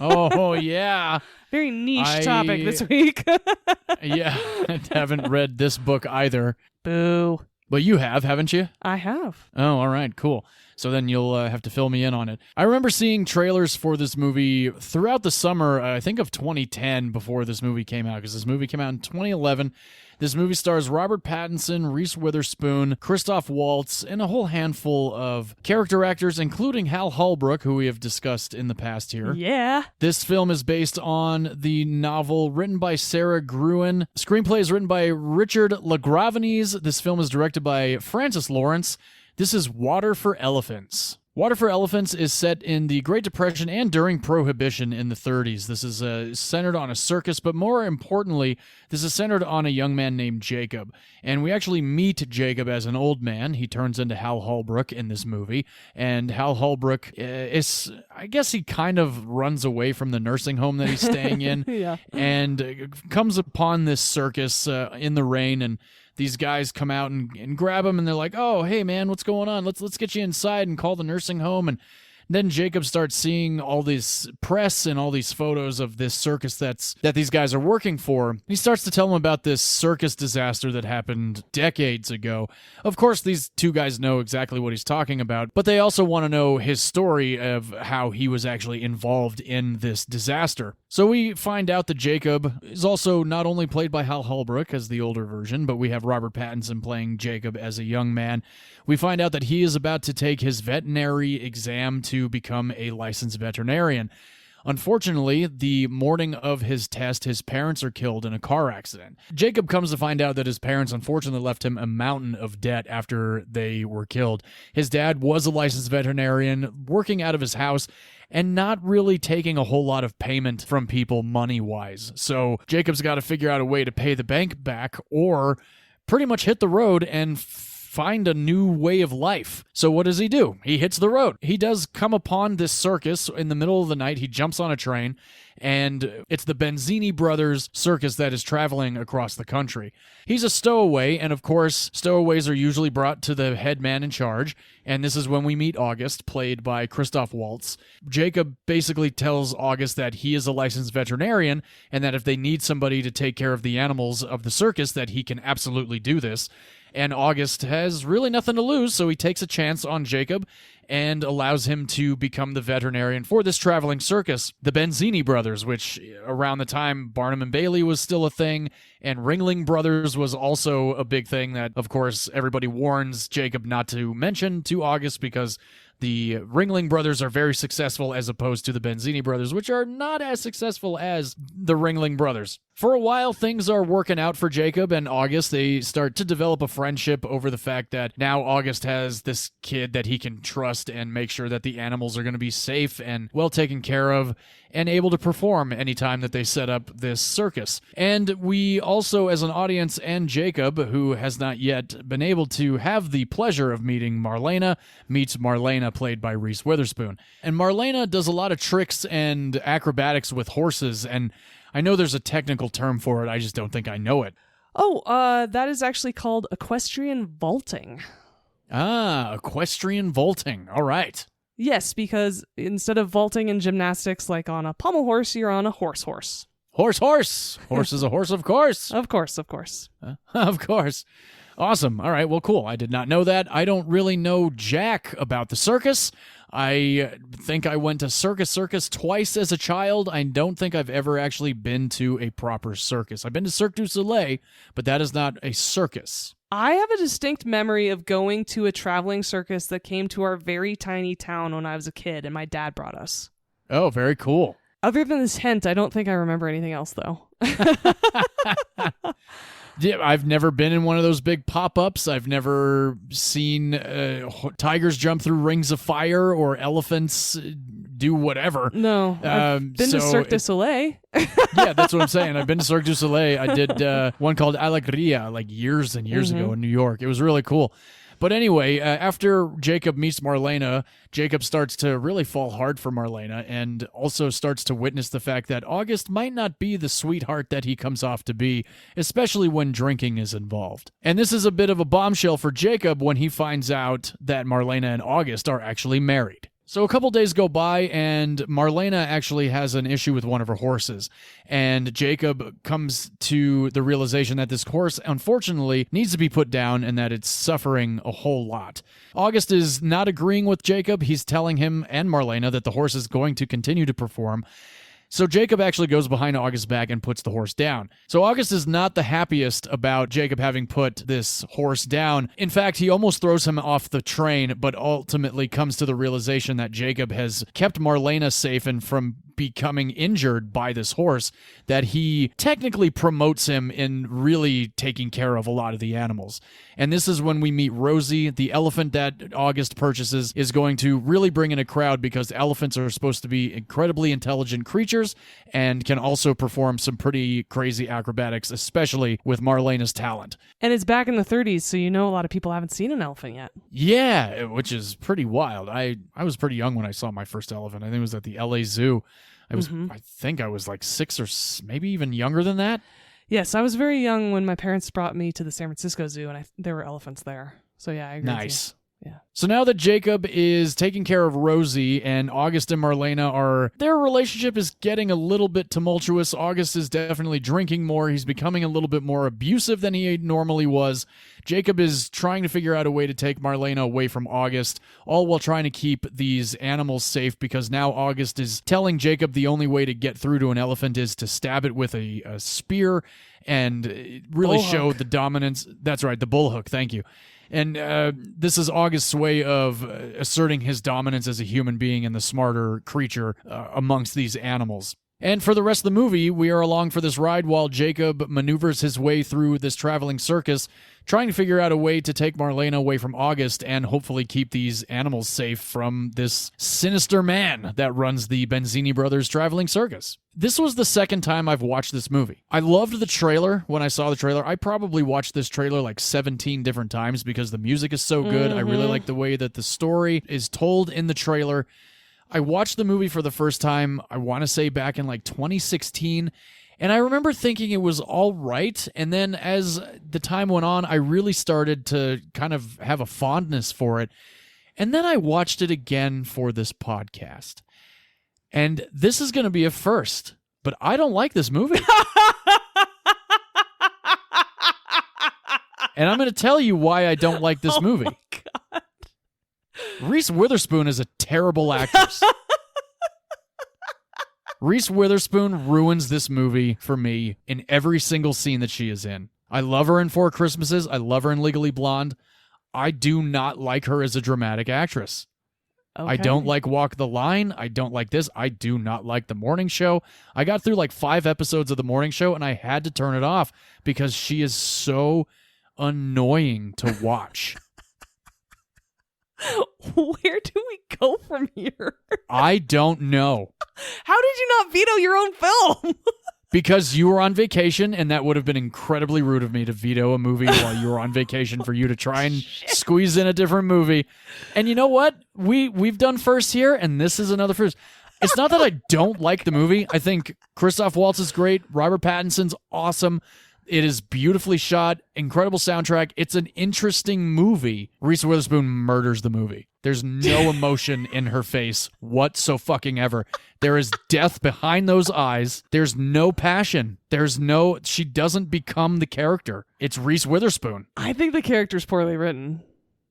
Oh, yeah. Very niche topic this week. Yeah, I haven't read this book either. Boo. But you have, haven't you? I have. Oh, all right, cool. So then you'll have to fill me in on it. I remember seeing trailers for this movie throughout the summer, I think of 2010, before this movie came out, because this movie came out in 2011. This movie stars Robert Pattinson, Reese Witherspoon, Christoph Waltz, and a whole handful of character actors, including Hal Holbrook, who we have discussed in the past here. Yeah. This film is based on the novel written by Sarah Gruen. Screenplay is written by Richard LaGravenese. This film is directed by Francis Lawrence. This is Water for Elephants. Water for Elephants is set in the Great Depression and during Prohibition in the 30s. This is centered on a circus, but more importantly, this is centered on a young man named Jacob. And we actually meet Jacob as an old man. He turns into Hal Holbrook in this movie. And Hal Holbrook is, I guess he kind of runs away from the nursing home that he's staying in. Yeah. And comes upon this circus in the rain, and these guys come out and grab him, and they're like, "Oh, hey man, what's going on? Let's get you inside and call the nursing home." And then Jacob starts seeing all this press and all these photos of this circus that these guys are working for. He starts to tell them about this circus disaster that happened decades ago. Of course, these two guys know exactly what he's talking about, but they also want to know his story of how he was actually involved in this disaster. So we find out that Jacob is also not only played by Hal Holbrook as the older version, but we have Robert Pattinson playing Jacob as a young man. We find out that he is about to take his veterinary exam to become a licensed veterinarian. Unfortunately, the morning of his test, his parents are killed in a car accident. Jacob comes to find out that his parents unfortunately left him a mountain of debt after they were killed. His dad was a licensed veterinarian, working out of his house, and not really taking a whole lot of payment from people money-wise. So Jacob's got to figure out a way to pay the bank back or pretty much hit the road and find a new way of life. So what does he do? He hits the road. He does come upon this circus in the middle of the night. He jumps on a train, and it's the Benzini Brothers circus that is traveling across the country. He's a stowaway, and of course, stowaways are usually brought to the head man in charge, and this is when we meet August, played by Christoph Waltz. Jacob basically tells August that he is a licensed veterinarian, and that if they need somebody to take care of the animals of the circus, that he can absolutely do this. And August has really nothing to lose, so he takes a chance on Jacob and allows him to become the veterinarian for this traveling circus. The Benzini Brothers, which around the time Barnum and Bailey was still a thing, and Ringling Brothers was also a big thing that, of course, everybody warns Jacob not to mention to August because the Ringling Brothers are very successful as opposed to the Benzini Brothers, which are not as successful as the Ringling Brothers. For a while, things are working out for Jacob and August. They start to develop a friendship over the fact that now August has this kid that he can trust and make sure that the animals are going to be safe and well taken care of and able to perform anytime that they set up this circus. And we also, as an audience, and Jacob, who has not yet been able to have the pleasure of meeting Marlena, meets Marlena, played by Reese Witherspoon. And Marlena does a lot of tricks and acrobatics with horses, and I know there's a technical term for it, I just don't think I know it. Oh, that is actually called equestrian vaulting. Ah, equestrian vaulting. All right. Yes, because instead of vaulting in gymnastics like on a pommel horse, you're on a horse. Horse. Horse is a horse, of course. Of course. Of course. Awesome. All right, well, cool. I did not know that. I don't really know jack about the circus. I think I went to Circus twice as a child. I don't think I've ever actually been to a proper circus. I've been to Cirque du Soleil, but that is not a circus. I have a distinct memory of going to a traveling circus that came to our very tiny town when I was a kid, and my dad brought us. Oh, very cool. Other than this hint, I don't think I remember anything else, though. Yeah, I've never been in one of those big pop-ups. I've never seen tigers jump through rings of fire or elephants do whatever. No, I've been to Cirque du Soleil. Yeah, that's what I'm saying. I've been to Cirque du Soleil. I did one called Alegria like years and years ago in New York. It was really cool. But anyway, after Jacob meets Marlena, Jacob starts to really fall hard for Marlena and also starts to witness the fact that August might not be the sweetheart that he comes off to be, especially when drinking is involved. And this is a bit of a bombshell for Jacob when he finds out that Marlena and August are actually married. So a couple days go by, and Marlena actually has an issue with one of her horses. And Jacob comes to the realization that this horse, unfortunately, needs to be put down and that it's suffering a whole lot. August is not agreeing with Jacob. He's telling him and Marlena that the horse is going to continue to perform. So Jacob actually goes behind August's back and puts the horse down. So August is not the happiest about Jacob having put this horse down. In fact, he almost throws him off the train, but ultimately comes to the realization that Jacob has kept Marlena safe and from becoming injured by this horse, that he technically promotes him in really taking care of a lot of the animals. And this is when we meet Rosie. The elephant that August purchases is going to really bring in a crowd because elephants are supposed to be incredibly intelligent creatures and can also perform some pretty crazy acrobatics, especially with Marlena's talent. And it's back in the 30s, so you know a lot of people haven't seen an elephant yet. Yeah, which is pretty wild. I was pretty young when I saw my first elephant. I think it was at the LA Zoo. I think I was like 6 or maybe even younger than that. Yes, I was very young when my parents brought me to the San Francisco Zoo, and there were elephants there. So yeah, I agree. Nice. Yeah. So now that Jacob is taking care of Rosie and August and Marlena their relationship is getting a little bit tumultuous. August is definitely drinking more. He's becoming a little bit more abusive than he normally was. Jacob is trying to figure out a way to take Marlena away from August, all while trying to keep these animals safe, because now August is telling Jacob the only way to get through to an elephant is to stab it with a spear and really show the dominance. That's right, the bullhook. Thank you. And this is August's way of asserting his dominance as a human being and the smarter creature amongst these animals. And for the rest of the movie, we are along for this ride while Jacob maneuvers his way through this traveling circus, trying to figure out a way to take Marlena away from August and hopefully keep these animals safe from this sinister man that runs the Benzini Brothers traveling circus. This was the second time I've watched this movie. I loved the trailer when I saw the trailer. I probably watched this trailer like 17 different times because the music is so good. I really like the way that the story is told in the trailer. I watched the movie for the first time, I want to say back in like 2016, and I remember thinking it was all right, and then as the time went on, I really started to kind of have a fondness for it, and then I watched it again for this podcast. And this is going to be a first, but I don't like this movie. And I'm going to tell you why I don't like this movie. Oh my God. Reese Witherspoon is a terrible actress. Reese Witherspoon ruins this movie for me in every single scene that she is in. I love her in Four Christmases. I love her in Legally Blonde. I do not like her as a dramatic actress. Okay. I don't like Walk the Line. I don't like this. I do not like The Morning Show. I got through like 5 episodes of The Morning Show and I had to turn it off because she is so annoying to watch. Where do we go from here? I don't know. How did you not veto your own film? Because you were on vacation, and that would have been incredibly rude of me to veto a movie while you were on vacation for you to try and squeeze in a different movie. And you know what? We've done first here, and this is another first. It's not that I don't like the movie. I think Christoph Waltz is great. Robert Pattinson's awesome. It is beautifully shot, incredible soundtrack. It's an interesting movie. Reese Witherspoon murders the movie. There's no emotion in her face whatsoever. There is death behind those eyes. There's no passion. She doesn't become the character. It's Reese Witherspoon. I think the character's poorly written.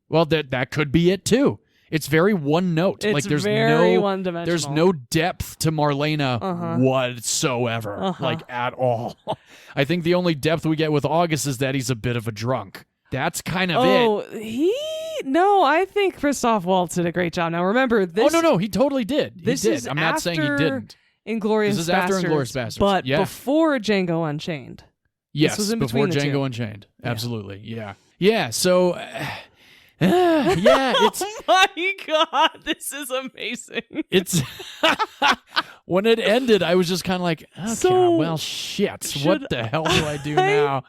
Well, that could be it too. It's very one note. It's like there's very one-dimensional. There's no depth to Marlena whatsoever, like at all. I think the only depth we get with August is that he's a bit of a drunk. That's kind of it. No, I think Christoph Waltz did a great job. Now remember this. Oh no, he totally did. This he did. is I'm not saying he didn't. Inglourious This is Bastards, after Inglourious Bastards, but yeah. before Django Unchained. Yes, this was in before between the Django two. Unchained. Absolutely, yeah. So. It's Oh my God, this is amazing. it's when it ended, I was just kind of like, okay, So, well, shit. What the hell do I do now?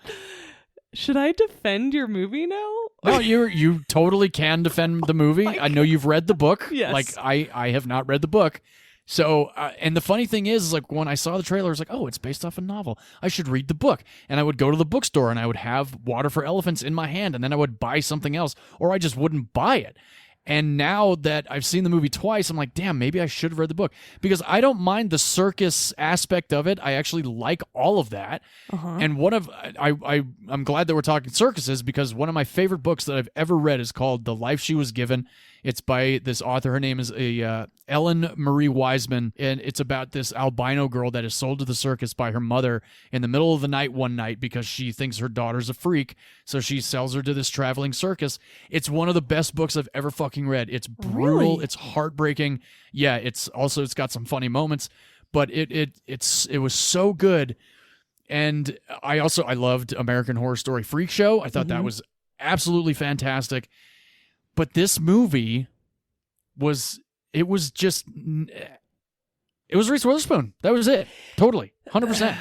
Should I defend your movie now? No, you totally can defend the movie. I know you've read the book. Yes. Like I have not read the book. So, and the funny thing is like when I saw the trailer, I was like, oh, it's based off a novel. I should read the book. And I would go to the bookstore and I would have Water for Elephants in my hand and then I would buy something else or I just wouldn't buy it. And now that I've seen the movie twice, I'm like, damn, maybe I should have read the book because I don't mind the circus aspect of it. I actually like all of that. And I'm glad that we're talking circuses because one of my favorite books that I've ever read is called The Life She Was Given. It's by this author. Her name is Ellen Marie Wiseman, and it's about this albino girl that is sold to the circus by her mother in the middle of the night one night because she thinks her daughter's a freak, so she sells her to this traveling circus. It's one of the best books I've ever fucking read. It's brutal. Really? It's heartbreaking. Yeah, it's got some funny moments, but it was so good. And I loved American Horror Story Freak Show. I thought that was absolutely fantastic. But this movie was Reese Witherspoon. That was it. Totally. 100%.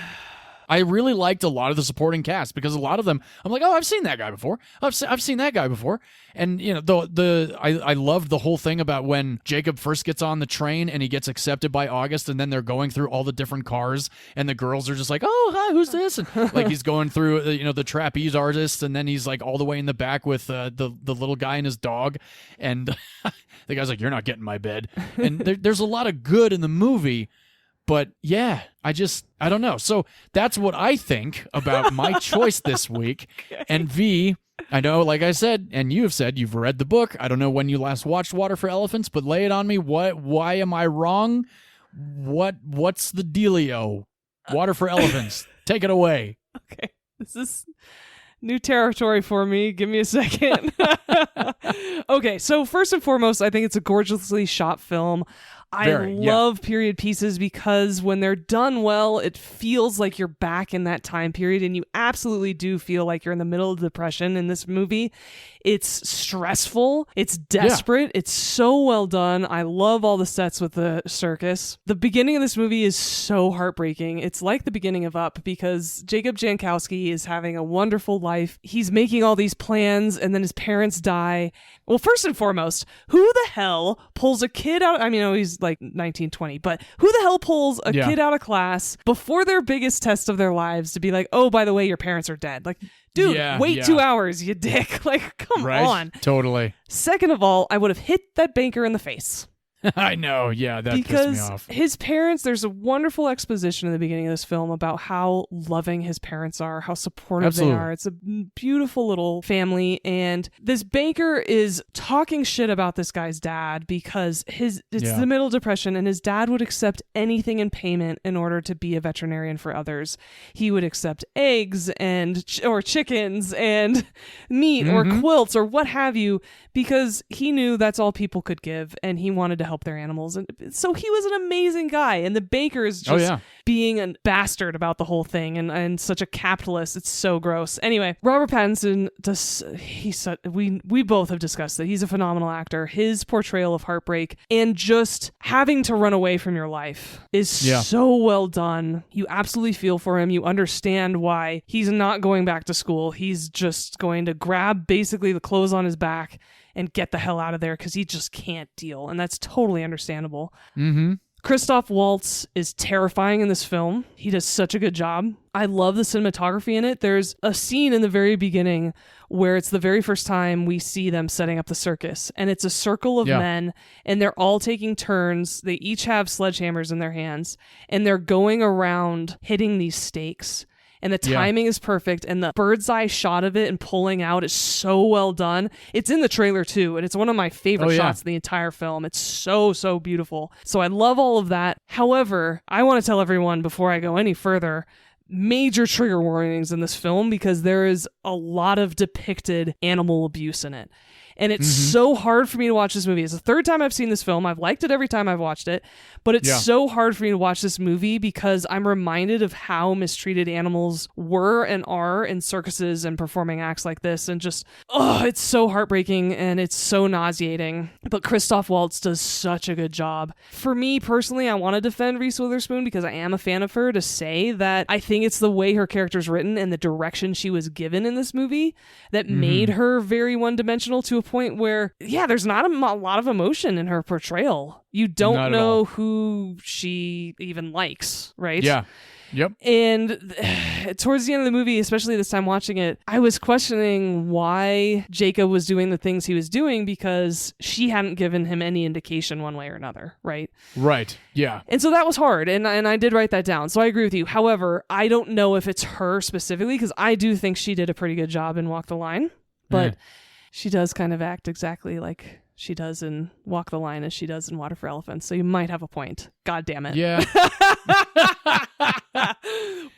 I really liked a lot of the supporting cast because a lot of them, I'm like, oh, I've seen that guy before. I've seen that guy before. And, you know, I loved the whole thing about when Jacob first gets on the train and he gets accepted by August, and then they're going through all the different cars, and the girls are just like, oh, hi, who's this? And like he's going through, you know, the trapeze artist, and then he's like all the way in the back with the little guy and his dog, and the guy's like, you're not getting my bed. And there's a lot of good in the movie. But yeah, I don't know. So that's what I think about my choice this week. Okay. And V, I know, like I said, and you have said you've read the book. I don't know when you last watched Water for Elephants, but lay it on me. Why am I wrong? What's the dealio? Water for Elephants. Take it away. Okay. This is new territory for me. Give me a second. Okay, so first and foremost, I think it's a gorgeously shot film. I love period pieces because when they're done well, it feels like you're back in that time period, and you absolutely do feel like you're in the middle of the Depression in this movie. It's stressful. It's desperate. Yeah. It's so well done. I love all the sets with the circus. The beginning of this movie is so heartbreaking. It's like the beginning of Up because Jacob Jankowski is having a wonderful life. He's making all these plans, and then his parents die. Well, first and foremost, who the hell pulls a kid out? I mean, oh, he's like 19, 20, but who the hell pulls a kid out of class before their biggest test of their lives to be like, oh, by the way, your parents are dead? Like, dude, wait 2 hours, you dick. Like, come on. Totally. Second of all, I would have hit that banker in the face. I know, yeah, that because pissed me off. His parents, there's a wonderful exposition in the beginning of this film about how loving his parents are, how supportive they are. It's a beautiful little family, and this banker is talking shit about this guy's dad because it's the middle depression, and his dad would accept anything in payment in order to be a veterinarian for others. He would accept eggs or chickens and meat or quilts or what have you because he knew that's all people could give, and he wanted to help their animals. And so he was an amazing guy, and the baker is just being a bastard about the whole thing and such a capitalist. It's so gross. Anyway, Robert Pattinson we both have discussed that he's a phenomenal actor. His portrayal of heartbreak and just having to run away from your life is so well done. You absolutely feel for him. You understand why he's not going back to school. He's just going to grab basically the clothes on his back and get the hell out of there because he just can't deal. And that's totally understandable. Mm-hmm. Christoph Waltz is terrifying in this film. He does such a good job. I love the cinematography in it. There's a scene in the very beginning where it's the very first time we see them setting up the circus. And it's a circle of men, and they're all taking turns. They each have sledgehammers in their hands, and they're going around hitting these stakes. And the timing is perfect, and the bird's eye shot of it and pulling out is so well done. It's in the trailer too, and it's one of my favorite shots in the entire film. It's so, so beautiful. So I love all of that. However, I want to tell everyone before I go any further, major trigger warnings in this film because there is a lot of depicted animal abuse in it. And it's so hard for me to watch this movie. It's the third time I've seen this film. I've liked it every time I've watched it. But it's so hard for me to watch this movie because I'm reminded of how mistreated animals were and are in circuses and performing acts like this. And just, it's so heartbreaking and it's so nauseating. But Christoph Waltz does such a good job. For me personally, I want to defend Reese Witherspoon because I am a fan of her, to say that I think it's the way her character's written and the direction she was given in this movie that made her very one-dimensional to a point where, there's not a lot of emotion in her portrayal. You don't know who she even likes, right? Yeah. Yep. And towards the end of the movie, especially this time watching it, I was questioning why Jacob was doing the things he was doing because she hadn't given him any indication one way or another, right? Right. Yeah. And so that was hard, and I did write that down. So I agree with you. However, I don't know if it's her specifically because I do think she did a pretty good job in Walk the Line, but she does kind of act exactly like she does in Walk the Line as she does in Water for Elephants. So you might have a point. God damn it. Yeah.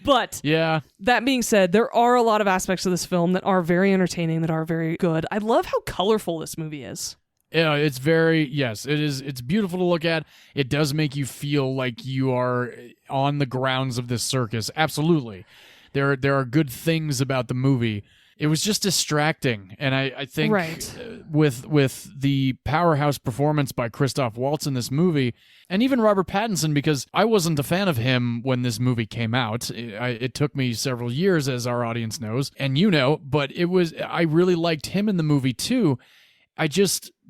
But that being said, there are a lot of aspects of this film that are very entertaining, that are very good. I love how colorful this movie is. Yeah, it's very, it is. It's beautiful to look at. It does make you feel like you are on the grounds of this circus. Absolutely. There are good things about the movie. it was just distracting. And I think Right. with the powerhouse performance by Christoph Waltz in this movie, and even Robert Pattinson, because I wasn't a fan of him when this movie came out. It took me several years, as our audience knows, and you know, but I really liked him in the movie too.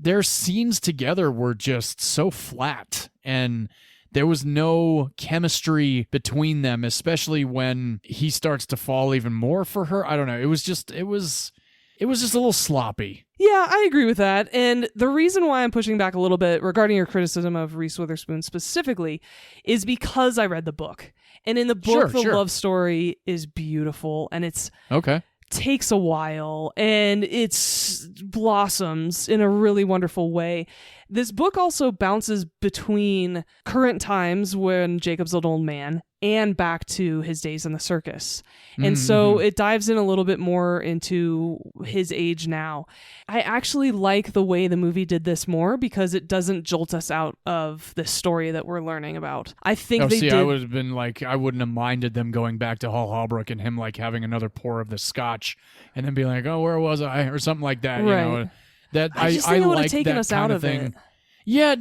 Their scenes together were just so flat, and there was no chemistry between them, especially when he starts to fall even more for her. I don't know. It was just a little sloppy. Yeah, I agree with that. And the reason why I'm pushing back a little bit regarding your criticism of Reese Witherspoon specifically is because I read the book. And in the book, the love story is beautiful, and it's okay. Takes a while, and it's blossoms in a really wonderful way. This book also bounces between current times when Jacob's an old man and back to his days in the circus. And so it dives in a little bit more into his age now. I actually like the way the movie did this more because it doesn't jolt us out of the story that we're learning about. I think I would have been like, I wouldn't have minded them going back to Hall Holbrook and him like having another pour of the scotch and then being like, oh, where was I? Or something like that. Right. You know, that I just think it would have like taken that us kind out of thing. it. Yeah,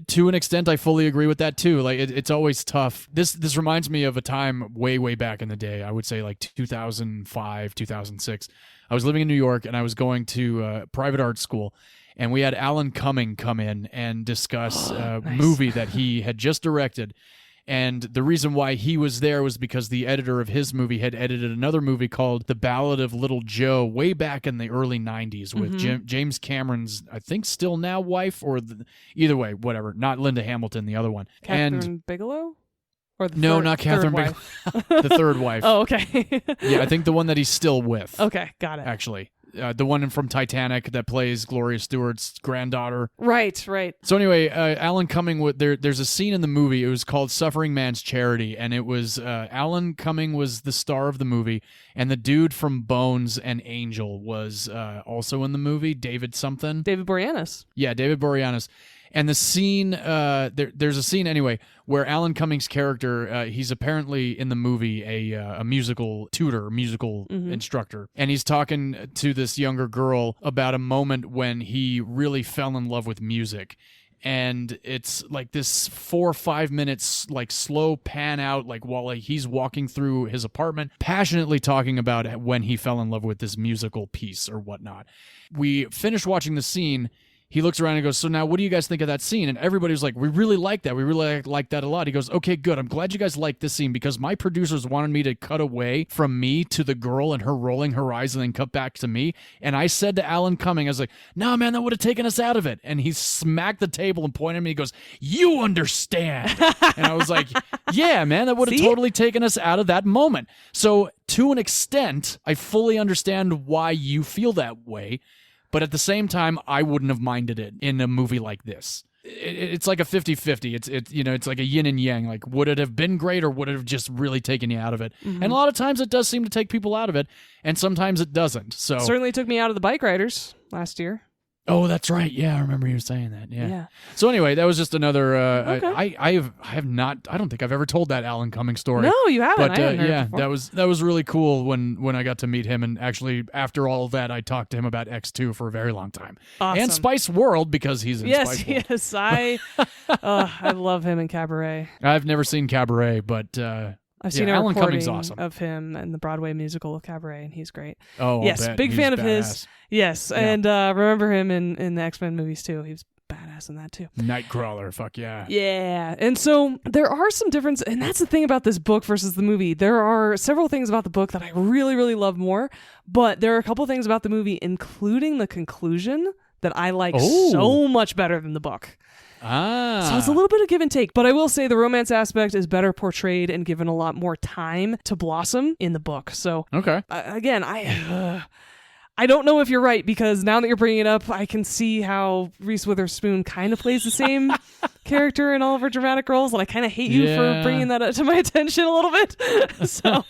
to an extent, I fully agree with that too. Like, it's always tough. This reminds me of a time way, way back in the day. I would say like 2005, 2006. I was living in New York, and I was going to private art school, and we had Alan Cumming come in and discuss a movie that he had just directed. And the reason why he was there was because the editor of his movie had edited another movie called The Ballad of Little Joe way back in the early 90s with James Cameron's, I think, still now wife, or either way, whatever. Not Linda Hamilton, the other one. Catherine Bigelow? Or the no, third, not Catherine third Bigelow. The third wife. Oh, okay. Yeah, I think the one that he's still with. Okay, got it. Actually. The one from Titanic that plays Gloria Stewart's granddaughter. Right. So anyway, Alan Cumming, there's a scene in the movie. It was called Suffering Man's Charity, and it was Alan Cumming was the star of the movie, and the dude from Bones and Angel was also in the movie, David something. David Boreanaz. Yeah, David Boreanaz. And the scene, there's a scene anyway where Alan Cumming's character, he's apparently in the movie a musical tutor, musical instructor, and he's talking to this younger girl about a moment when he really fell in love with music. And it's like this 4 or 5 minutes, like slow pan out, like while he's walking through his apartment, passionately talking about when he fell in love with this musical piece or whatnot. We finished watching the scene. He looks around and goes, so now what do you guys think of that scene? And everybody was like, we really like that. We really like that a lot. He goes, okay, good. I'm glad you guys like this scene because my producers wanted me to cut away from me to the girl and her rolling her eyes and then cut back to me. And I said to Alan Cumming, I was like, no, man, that would have taken us out of it. And he smacked the table and pointed at me. He goes, you understand. And I was like, yeah, man, that would have totally taken us out of that moment. So to an extent, I fully understand why you feel that way. But at the same time, I wouldn't have minded it in a movie like this. It's like a 50-50. It's like a yin and yang. Like, would it have been great or would it have just really taken you out of it? And a lot of times it does seem to take people out of it, and sometimes it doesn't. So certainly took me out of the Bike Riders last year. Oh, that's right. Yeah, I remember you saying that. Yeah. So anyway, that was just another. Okay. I have not. I don't think I've ever told that Alan Cumming story. No, you haven't. But I haven't heard yeah, it before. that was really cool when I got to meet him. And actually, after all of that, I talked to him about X2 for a very long time. Awesome. And Spice World because he's in Spice World. Yes. I love him in Cabaret. I've never seen Cabaret, but I've seen a Alan recording Cumming's awesome. of him in the Broadway musical of Cabaret, and he's great. Oh, yes, I'll bet. big He's fan of badass. his. Yes, Yeah. and remember him in the X-Men movies too. He was badass in that too. Nightcrawler, fuck yeah. Yeah, and so there are some differences, and that's the thing about this book versus the movie. There are several things about the book that I really, really love more, but there are a couple things about the movie, including the conclusion, that I like so much better than the book. So it's a little bit of give and take, but I will say the romance aspect is better portrayed and given a lot more time to blossom in the book. So Okay. Again, I don't know if you're right, because now that you're bringing it up, I can see how Reese Witherspoon kind of plays the same character in all of her dramatic roles, and I kind of hate you for bringing that to my attention a little bit. So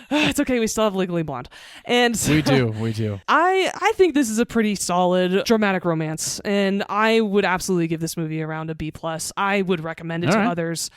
it's okay. We still have Legally Blonde, and we do. I think this is a pretty solid dramatic romance, and I would absolutely give this movie around a B+. I would recommend it to others.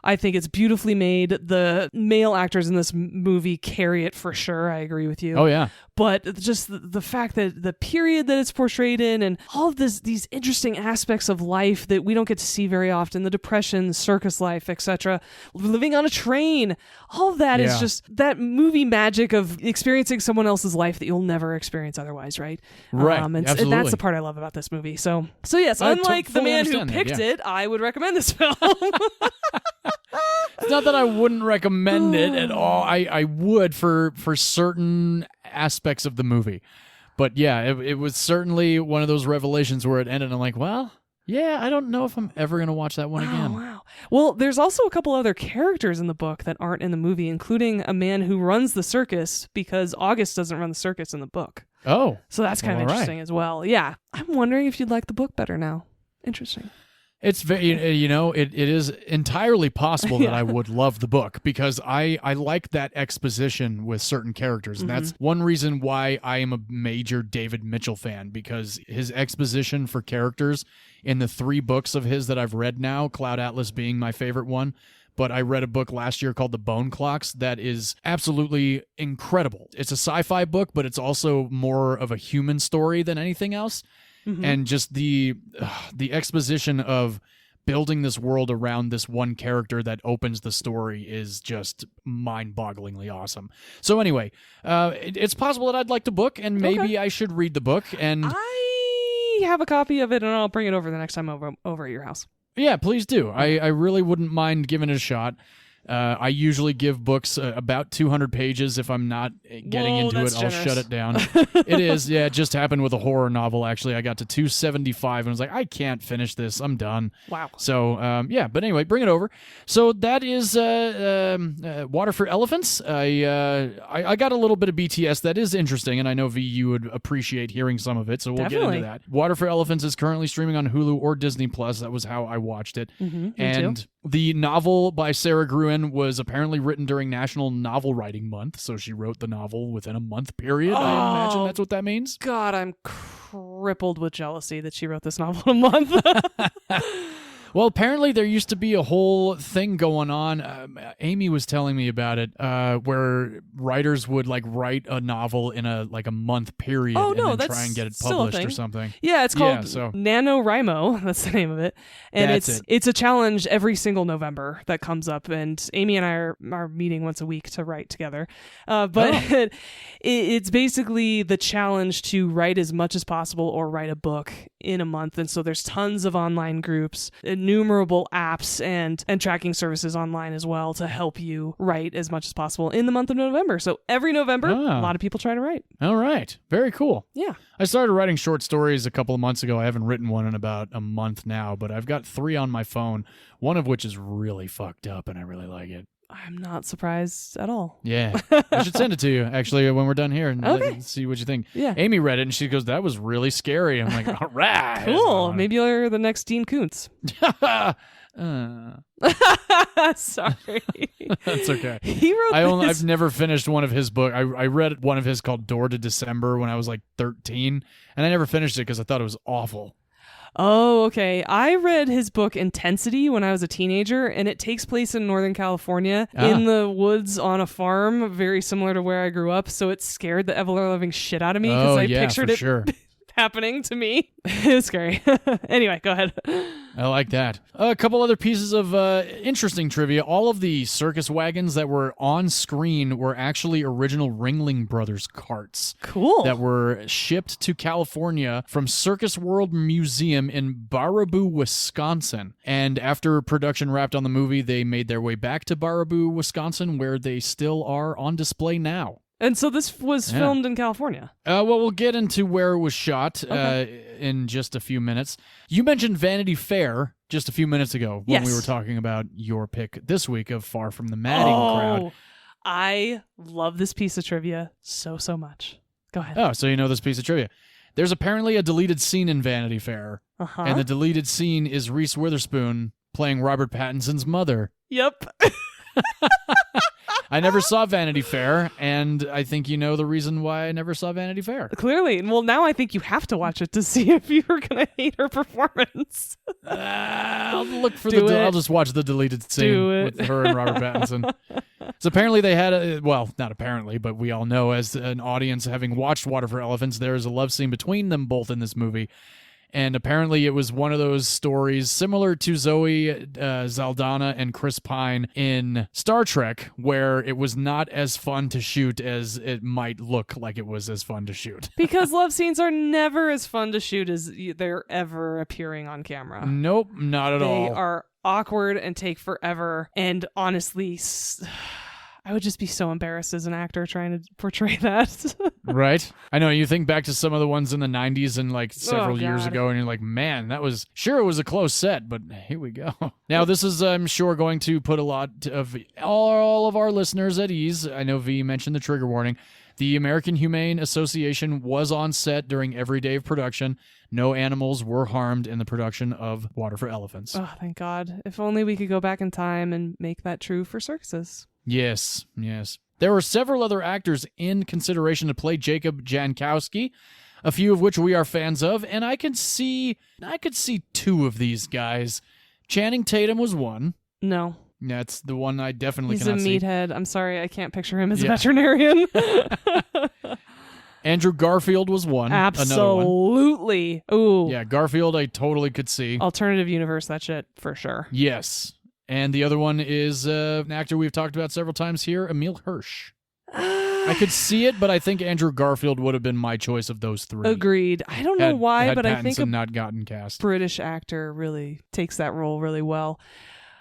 I think it's beautifully made. The male actors in this movie carry it for sure. I agree with you. Oh, yeah. But just the fact that the period that it's portrayed in and all of these interesting aspects of life that we don't get to see very often, the depression, circus life, etc., living on a train, all of that is just that movie magic of experiencing someone else's life that you'll never experience other's, right? Right, And absolutely. that's the part I love about this movie. So yes, unlike the man who picked it, I would recommend this film. It's not that I wouldn't recommend it at all. I would for certain aspects of the movie. But yeah, it was certainly one of those revelations where it ended and I'm like, well, yeah, I don't know if I'm ever going to watch that one again. Wow. Well, there's also a couple other characters in the book that aren't in the movie, including a man who runs the circus because August doesn't run the circus in the book. Oh. So that's kind of interesting as well. Yeah. I'm wondering if you'd like the book better now. Interesting. It's very, it is entirely possible that I would love the book because I like that exposition with certain characters. And that's one reason why I am a major David Mitchell fan, because his exposition for characters in the 3 books of his that I've read now, Cloud Atlas being my favorite one, but I read a book last year called The Bone Clocks that is absolutely incredible. It's a sci-fi book, but it's also more of a human story than anything else. And just the exposition of building this world around this one character that opens the story is just mind-bogglingly awesome. So anyway, it's possible that I'd like the book, and maybe I should read the book. And I have a copy of it, and I'll bring it over the next time over at your house. Yeah, please do. I really wouldn't mind giving it a shot. I usually give books about 200 pages. If I'm not getting into it, I'll shut it down. It is. Yeah, it just happened with a horror novel, actually. I got to 275 and I was like, I can't finish this. I'm done. Wow. So, yeah, but anyway, bring it over. So that is Water for Elephants. I got a little bit of BTS. That is interesting, and I know, V, you would appreciate hearing some of it, so we'll get into that. Water for Elephants is currently streaming on Hulu or Disney+. That was how I watched it. And too. The novel by Sarah Gruen was apparently written during National Novel Writing Month, so she wrote the novel within a month period. I imagine that's what that means. God, I'm crippled with jealousy that she wrote this novel in a month. Well, apparently there used to be a whole thing going on. Amy was telling me about it, where writers would write a novel in a month period and then try and get it published or something. Yeah, it's called NaNoWriMo. That's the name of it. And it's a challenge every single November that comes up. And Amy and I are meeting once a week to write together. But it's basically the challenge to write as much as possible or write a book in a month. And so there's tons of online groups, innumerable apps and tracking services online as well to help you write as much as possible in the month of November. So every November, a lot of people try to write. All right. Very cool. Yeah. I started writing short stories a couple of months ago. I haven't written one in about a month now, but I've got 3 on my phone, one of which is really fucked up, and I really like it. I'm not surprised at all. Yeah. I should send it to you, actually, when we're done here and see what you think. Yeah. Amy read it, and she goes, that was really scary. I'm like, all right. Cool. Maybe you're the next Dean Koontz. Sorry. That's okay. He wrote I've never finished one of his books. I read one of his called Door to December when I was 13, and I never finished it because I thought it was awful. Oh, okay. I read his book Intensity when I was a teenager, and it takes place in Northern California in the woods on a farm, very similar to where I grew up. So it scared the ever-loving shit out of me because I pictured it happening to me. It was scary. Anyway, go ahead. I like that. A couple other pieces of interesting trivia. All of the circus wagons that were on screen were actually original Ringling Brothers carts. Cool. That were shipped to California from Circus World Museum in Baraboo, Wisconsin. And after production wrapped on the movie, they made their way back to Baraboo, Wisconsin, where they still are on display now. And so this was filmed in California. Well, we'll get into where it was shot in just a few minutes. You mentioned Vanity Fair just a few minutes ago when we were talking about your pick this week of Far From the Madding Crowd. I love this piece of trivia so much. Go ahead. Oh, so you know this piece of trivia. There's apparently a deleted scene in Vanity Fair, Uh-huh. and the deleted scene is Reese Witherspoon playing Robert Pattinson's mother. Yep. I never saw Vanity Fair, and I think you know the reason why I never saw Vanity Fair. Clearly. Well, now I think you have to watch it to see if you were going to hate her performance. I'll look for Do it. I'll just watch the deleted Do scene it. with her and Robert Pattinson. So apparently they had well, not apparently, but we all know as an audience having watched Water for Elephants, there is a love scene between them both in this movie. And apparently it was one of those stories similar to Zoe Saldana and Chris Pine in Star Trek, where it was not as fun to shoot as it might look like it was as fun to shoot. Because love scenes are never as fun to shoot as they're ever appearing on camera. Nope, not at all. They are awkward and take forever. And honestly, I would just be so embarrassed as an actor trying to portray that. Right? I know, you think back to some of the ones in the 90s and like several years God. ago, and you're like, man, that was, sure, it was a close set, but here we go. Now, this is, I'm sure, going to put a lot of all of our listeners at ease. I know V mentioned the trigger warning. The American Humane Association was on set during every day of production. No animals were harmed in the production of Water for Elephants. Oh, thank God. If only we could go back in time and make that true for circuses. Yes, yes. There were several other actors in consideration to play Jacob Jankowski, a few of which we are fans of, and I could see two of these guys. Channing Tatum was one. No. That's the one I definitely He's a cannot see. meathead. I'm sorry, I can't picture him as a Yeah. veterinarian. Andrew Garfield was one. Another one. Absolutely. Ooh. Yeah, Garfield I totally could see. Alternative universe, that shit, for sure. Yes. And the other one is an actor we've talked about several times here, Emil Hirsch. I could see it, but I think Andrew Garfield would have been my choice of those three. Agreed. I don't know why, had but I think Pattinson a not gotten cast. British actor really takes that role really well.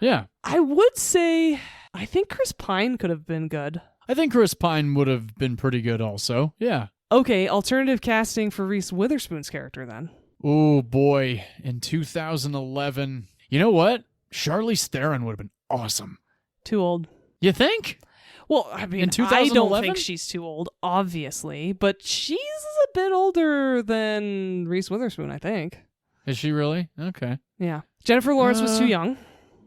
Yeah. I would say, I think Chris Pine could have been good. I think Chris Pine would have been pretty good also. Yeah. Okay, alternative casting for Reese Witherspoon's character then. Oh, boy. In 2011. You know what? Charlize Theron would have been awesome. Too old. You think? Well, I mean, In I don't 2011? think she's too old, obviously, but she's a bit older than Reese Witherspoon, I think. Is she really? Okay. Yeah. Jennifer Lawrence was too young.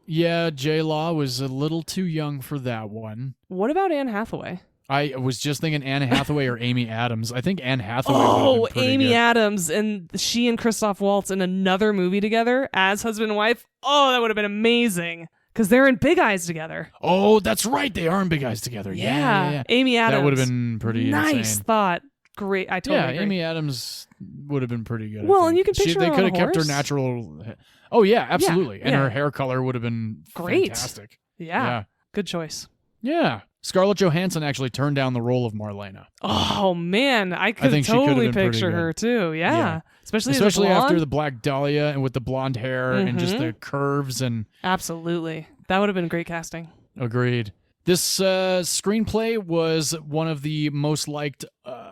Yeah, J-Law was a little too young for that one. What about Anne Hathaway? I was just thinking Anne Hathaway or Amy Adams. I think Anne Hathaway would have Oh, been pretty Amy good. Adams and she and Christoph Waltz in another movie together as husband and wife. Oh, that would have been amazing because they're in Big Eyes together. Oh, that's right. They are in Big Eyes together. Yeah. Amy Adams. That would have been pretty nice insane. thought. Great. I totally agree. Amy Adams would have been pretty good. I Well, and think. you can picture They her could on have a kept her horse. natural. Oh, yeah, absolutely. And yeah. her hair color would have been Great. fantastic. Yeah. Good choice. Yeah. Scarlett Johansson actually turned down the role of Marlena. Oh man, I could think she could have totally been pretty picture her good. too. Yeah, Yeah. especially After the Black Dahlia and with the blonde hair and just Mm-hmm. the curves and Absolutely, that would have been great casting. agreed. This screenplay was one of the most liked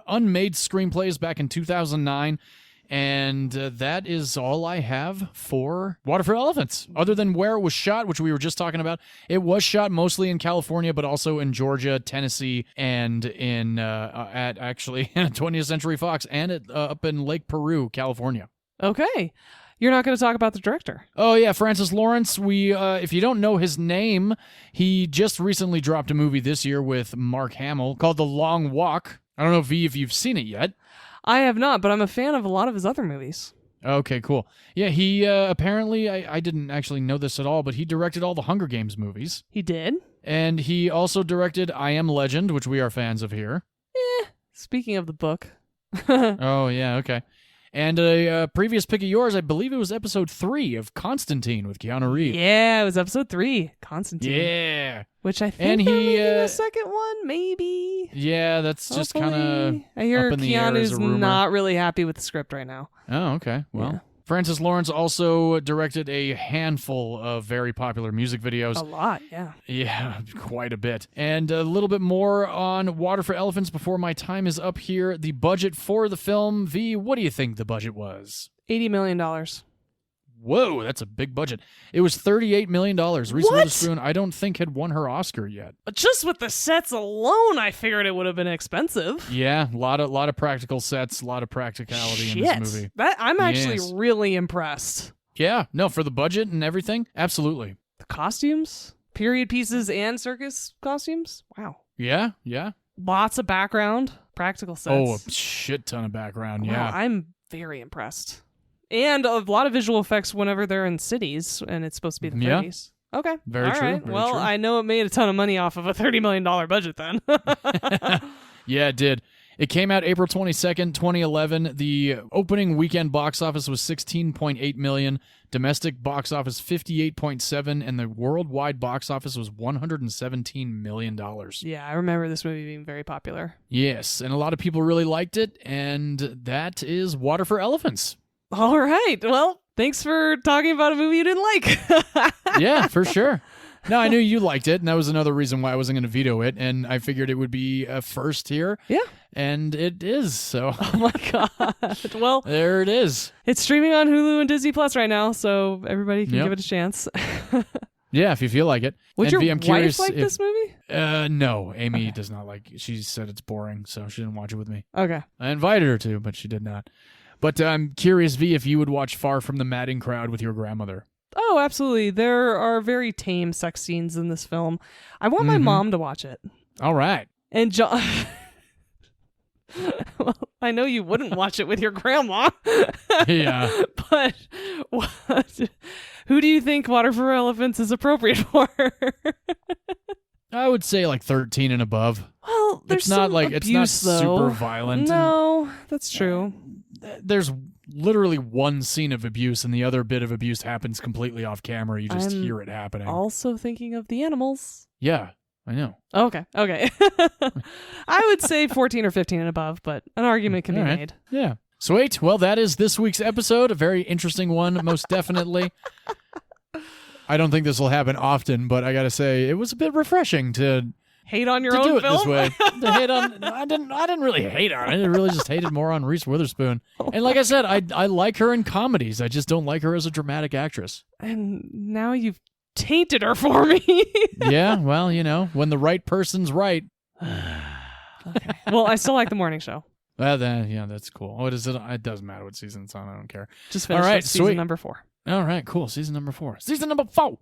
unmade screenplays back in 2009. And that is all I have for Water for Elephants, other than where it was shot, which we were just talking about. It was shot mostly in California, but also in Georgia, Tennessee, and in at actually 20th Century Fox, and up in Lake Peru, California. Okay, you're not going to talk about the director. Oh yeah, Francis Lawrence. We, if you don't know his name, he just recently dropped a movie this year with Mark Hamill called The Long Walk. I don't know, V, if you've seen it yet. I have not, but I'm a fan of a lot of his other movies. Okay, cool. Yeah, he apparently, I didn't actually know this at all, but he directed all the Hunger Games movies. He did? And he also directed I Am Legend, which we are fans of here. Speaking of the book. Oh, yeah, okay. And a previous pick of yours, I believe it was episode 3 of Constantine with Keanu Reeves. Yeah, it was episode 3, Constantine. Yeah. Which I think And they're he, making a second one, maybe. Yeah, that's just kind of Hopefully. I hear up in the air as Keanu's a rumor. not really happy with the script right now. Oh, okay. Well, Yeah. Francis Lawrence also directed a handful of very popular music videos. A lot, yeah. Yeah, quite a bit. And a little bit more on Water for Elephants before my time is up here. The budget for the film, V, what do you think the budget was? $80 million. Whoa, that's a big budget. It was $38 million. Reese Witherspoon, I don't think, had won her Oscar yet. Just with the sets alone, I figured it would have been expensive. Yeah, a lot of practical sets, a lot of practicality in this movie. I'm actually really impressed. Yeah, no, for the budget and everything, absolutely. The costumes, period pieces, and circus costumes. Wow. Yeah. Lots of background, practical sets. Oh, a shit ton of background, yeah. Wow, I'm very impressed. And a lot of visual effects whenever they're in cities, and it's supposed to be the 30s. Okay. Very true. Right. Very well, true. I know it made a ton of money off of a $30 million budget then. Yeah, it did. It came out April 22nd, 2011. The opening weekend box office was $16.8 million, domestic box office $58.7, and the worldwide box office was $117 million. Yeah, I remember this movie being very popular. Yes, and a lot of people really liked it, and that is Water for Elephants. All right. Well, thanks for talking about a movie you didn't like. Yeah, for sure. No, I knew you liked it, and that was another reason why I wasn't going to veto it, and I figured it would be a first here. Yeah. And it is, so. Oh my God. Well, there it is. It's streaming on Hulu and Disney Plus right now, so everybody can give it a chance. Yeah, if you feel like it. Would and your V, I'm curious wife like this movie? No, Amy does not like it. She said it's boring, so she didn't watch it with me. Okay. I invited her to, but she did not. But I'm curious, V, if you would watch Far From the Madding Crowd with your grandmother. Oh, absolutely. There are very tame sex scenes in this film. I want my mom to watch it. All right. And John... Well, I know you wouldn't watch it with your grandma. Yeah. But who do you think Water for Elephants is appropriate for? I would say like 13 and above. Well, there's it's not some like abuse, it's not though. super violent. No, that's true. There's literally one scene of abuse, and the other bit of abuse happens completely off camera. You just hear it happening. Also thinking of the animals. Yeah, I know. Okay. I would say 14 or 15 and above, but an argument can be made. Yeah. Sweet. Well, that is this week's episode. A very interesting one, most definitely. I don't think this will happen often, but I gotta say, it was a bit refreshing to hate on your to own do it film? this way. To hate on, I didn't really hate on it. I really just hated more on Reese Witherspoon. And like I said, I like her in comedies. I just don't like her as a dramatic actress. And now you've tainted her for me. Yeah, well, you know, when the right person's right. Okay. Well, I still like the morning show. Then, yeah, that's cool. What is it? It doesn't matter what season it's on. I don't care. Just finished All right, with season sweet. number 4. All right, cool. Season number 4. Season number 4.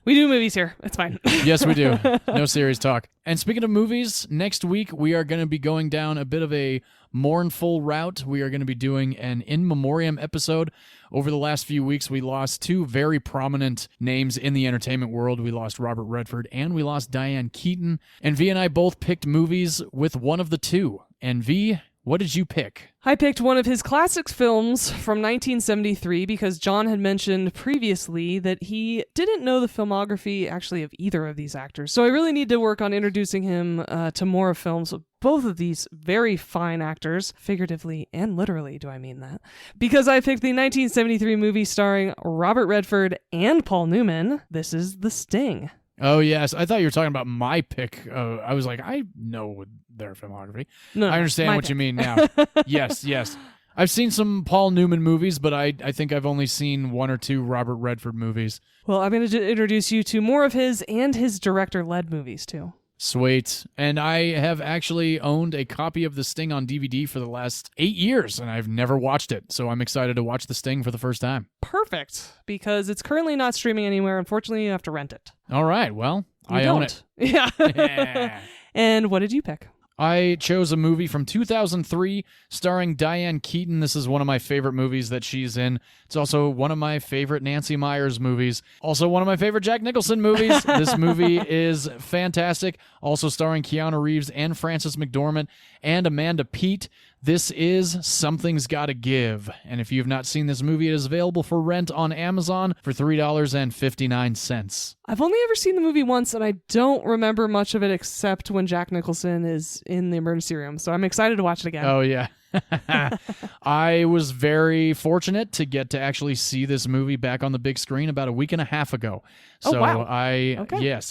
We do movies here. It's fine. Yes, we do. No serious talk. And speaking of movies, next week we are going to be going down a bit of a mournful route. We are going to be doing an in memoriam episode. Over the last few weeks, we lost 2 very prominent names in the entertainment world. We lost Robert Redford and we lost Diane Keaton. And V and I both picked movies with one of the two. And V, what did you pick? I picked one of his classic films from 1973 because John had mentioned previously that he didn't know the filmography actually of either of these actors. So I really need to work on introducing him to more of films of both of these very fine actors, figuratively and literally, do I mean that? Because I picked the 1973 movie starring Robert Redford and Paul Newman. This is The Sting. Oh, yes. I thought you were talking about my pick. I was like, I know their filmography. No, I understand what you mean now. Yes. I've seen some Paul Newman movies, but I think I've only seen 1 or 2 Robert Redford movies. Well, I'm going to introduce you to more of his and his director-led movies, too. Sweet. And I have actually owned a copy of The Sting on DVD for the last 8 years, and I've never watched it. So I'm excited to watch The Sting for the first time. Perfect, because it's currently not streaming anywhere. Unfortunately, you have to rent it. All right. Well, I own it. Yeah. And what did you pick? I chose a movie from 2003 starring Diane Keaton. This is one of my favorite movies that she's in. It's also one of my favorite Nancy Meyers movies. Also one of my favorite Jack Nicholson movies. This movie is fantastic. Also starring Keanu Reeves and Frances McDormand and Amanda Peet. This is Something's Gotta Give. And if you have not seen this movie, it is available for rent on Amazon for $3.59. I've only ever seen the movie once, and I don't remember much of it except when Jack Nicholson is in the emergency room. So I'm excited to watch it again. Oh, yeah. I was very fortunate to get to actually see this movie back on the big screen about a week and a half ago. So wow. I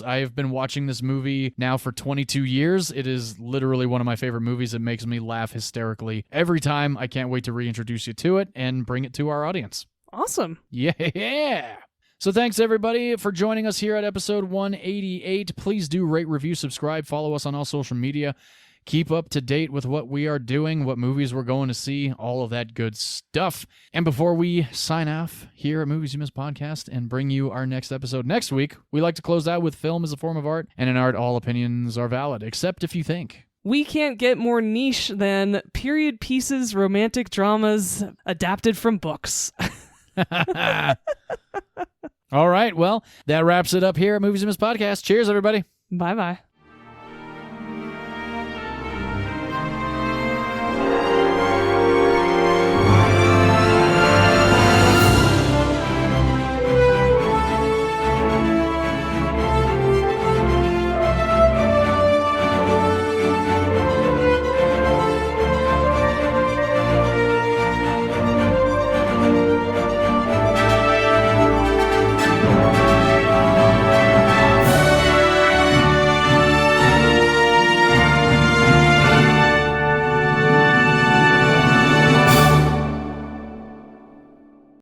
have been watching this movie now for 22 years. It is literally one of my favorite movies. It makes me laugh hysterically every time. I can't wait to reintroduce you to it and bring it to our audience. Awesome. Yeah. So thanks, everybody, for joining us here at episode 188. Please do rate, review, subscribe, follow us on all social media. Keep up to date with what we are doing, what movies we're going to see, all of that good stuff. And before we sign off here at Movies You Miss Podcast and bring you our next episode next week, we like to close out with film as a form of art, and in art, all opinions are valid, except if you think. We can't get more niche than period pieces, romantic dramas adapted from books. All right, well, that wraps it up here at Movies You Miss Podcast. Cheers, everybody. Bye-bye.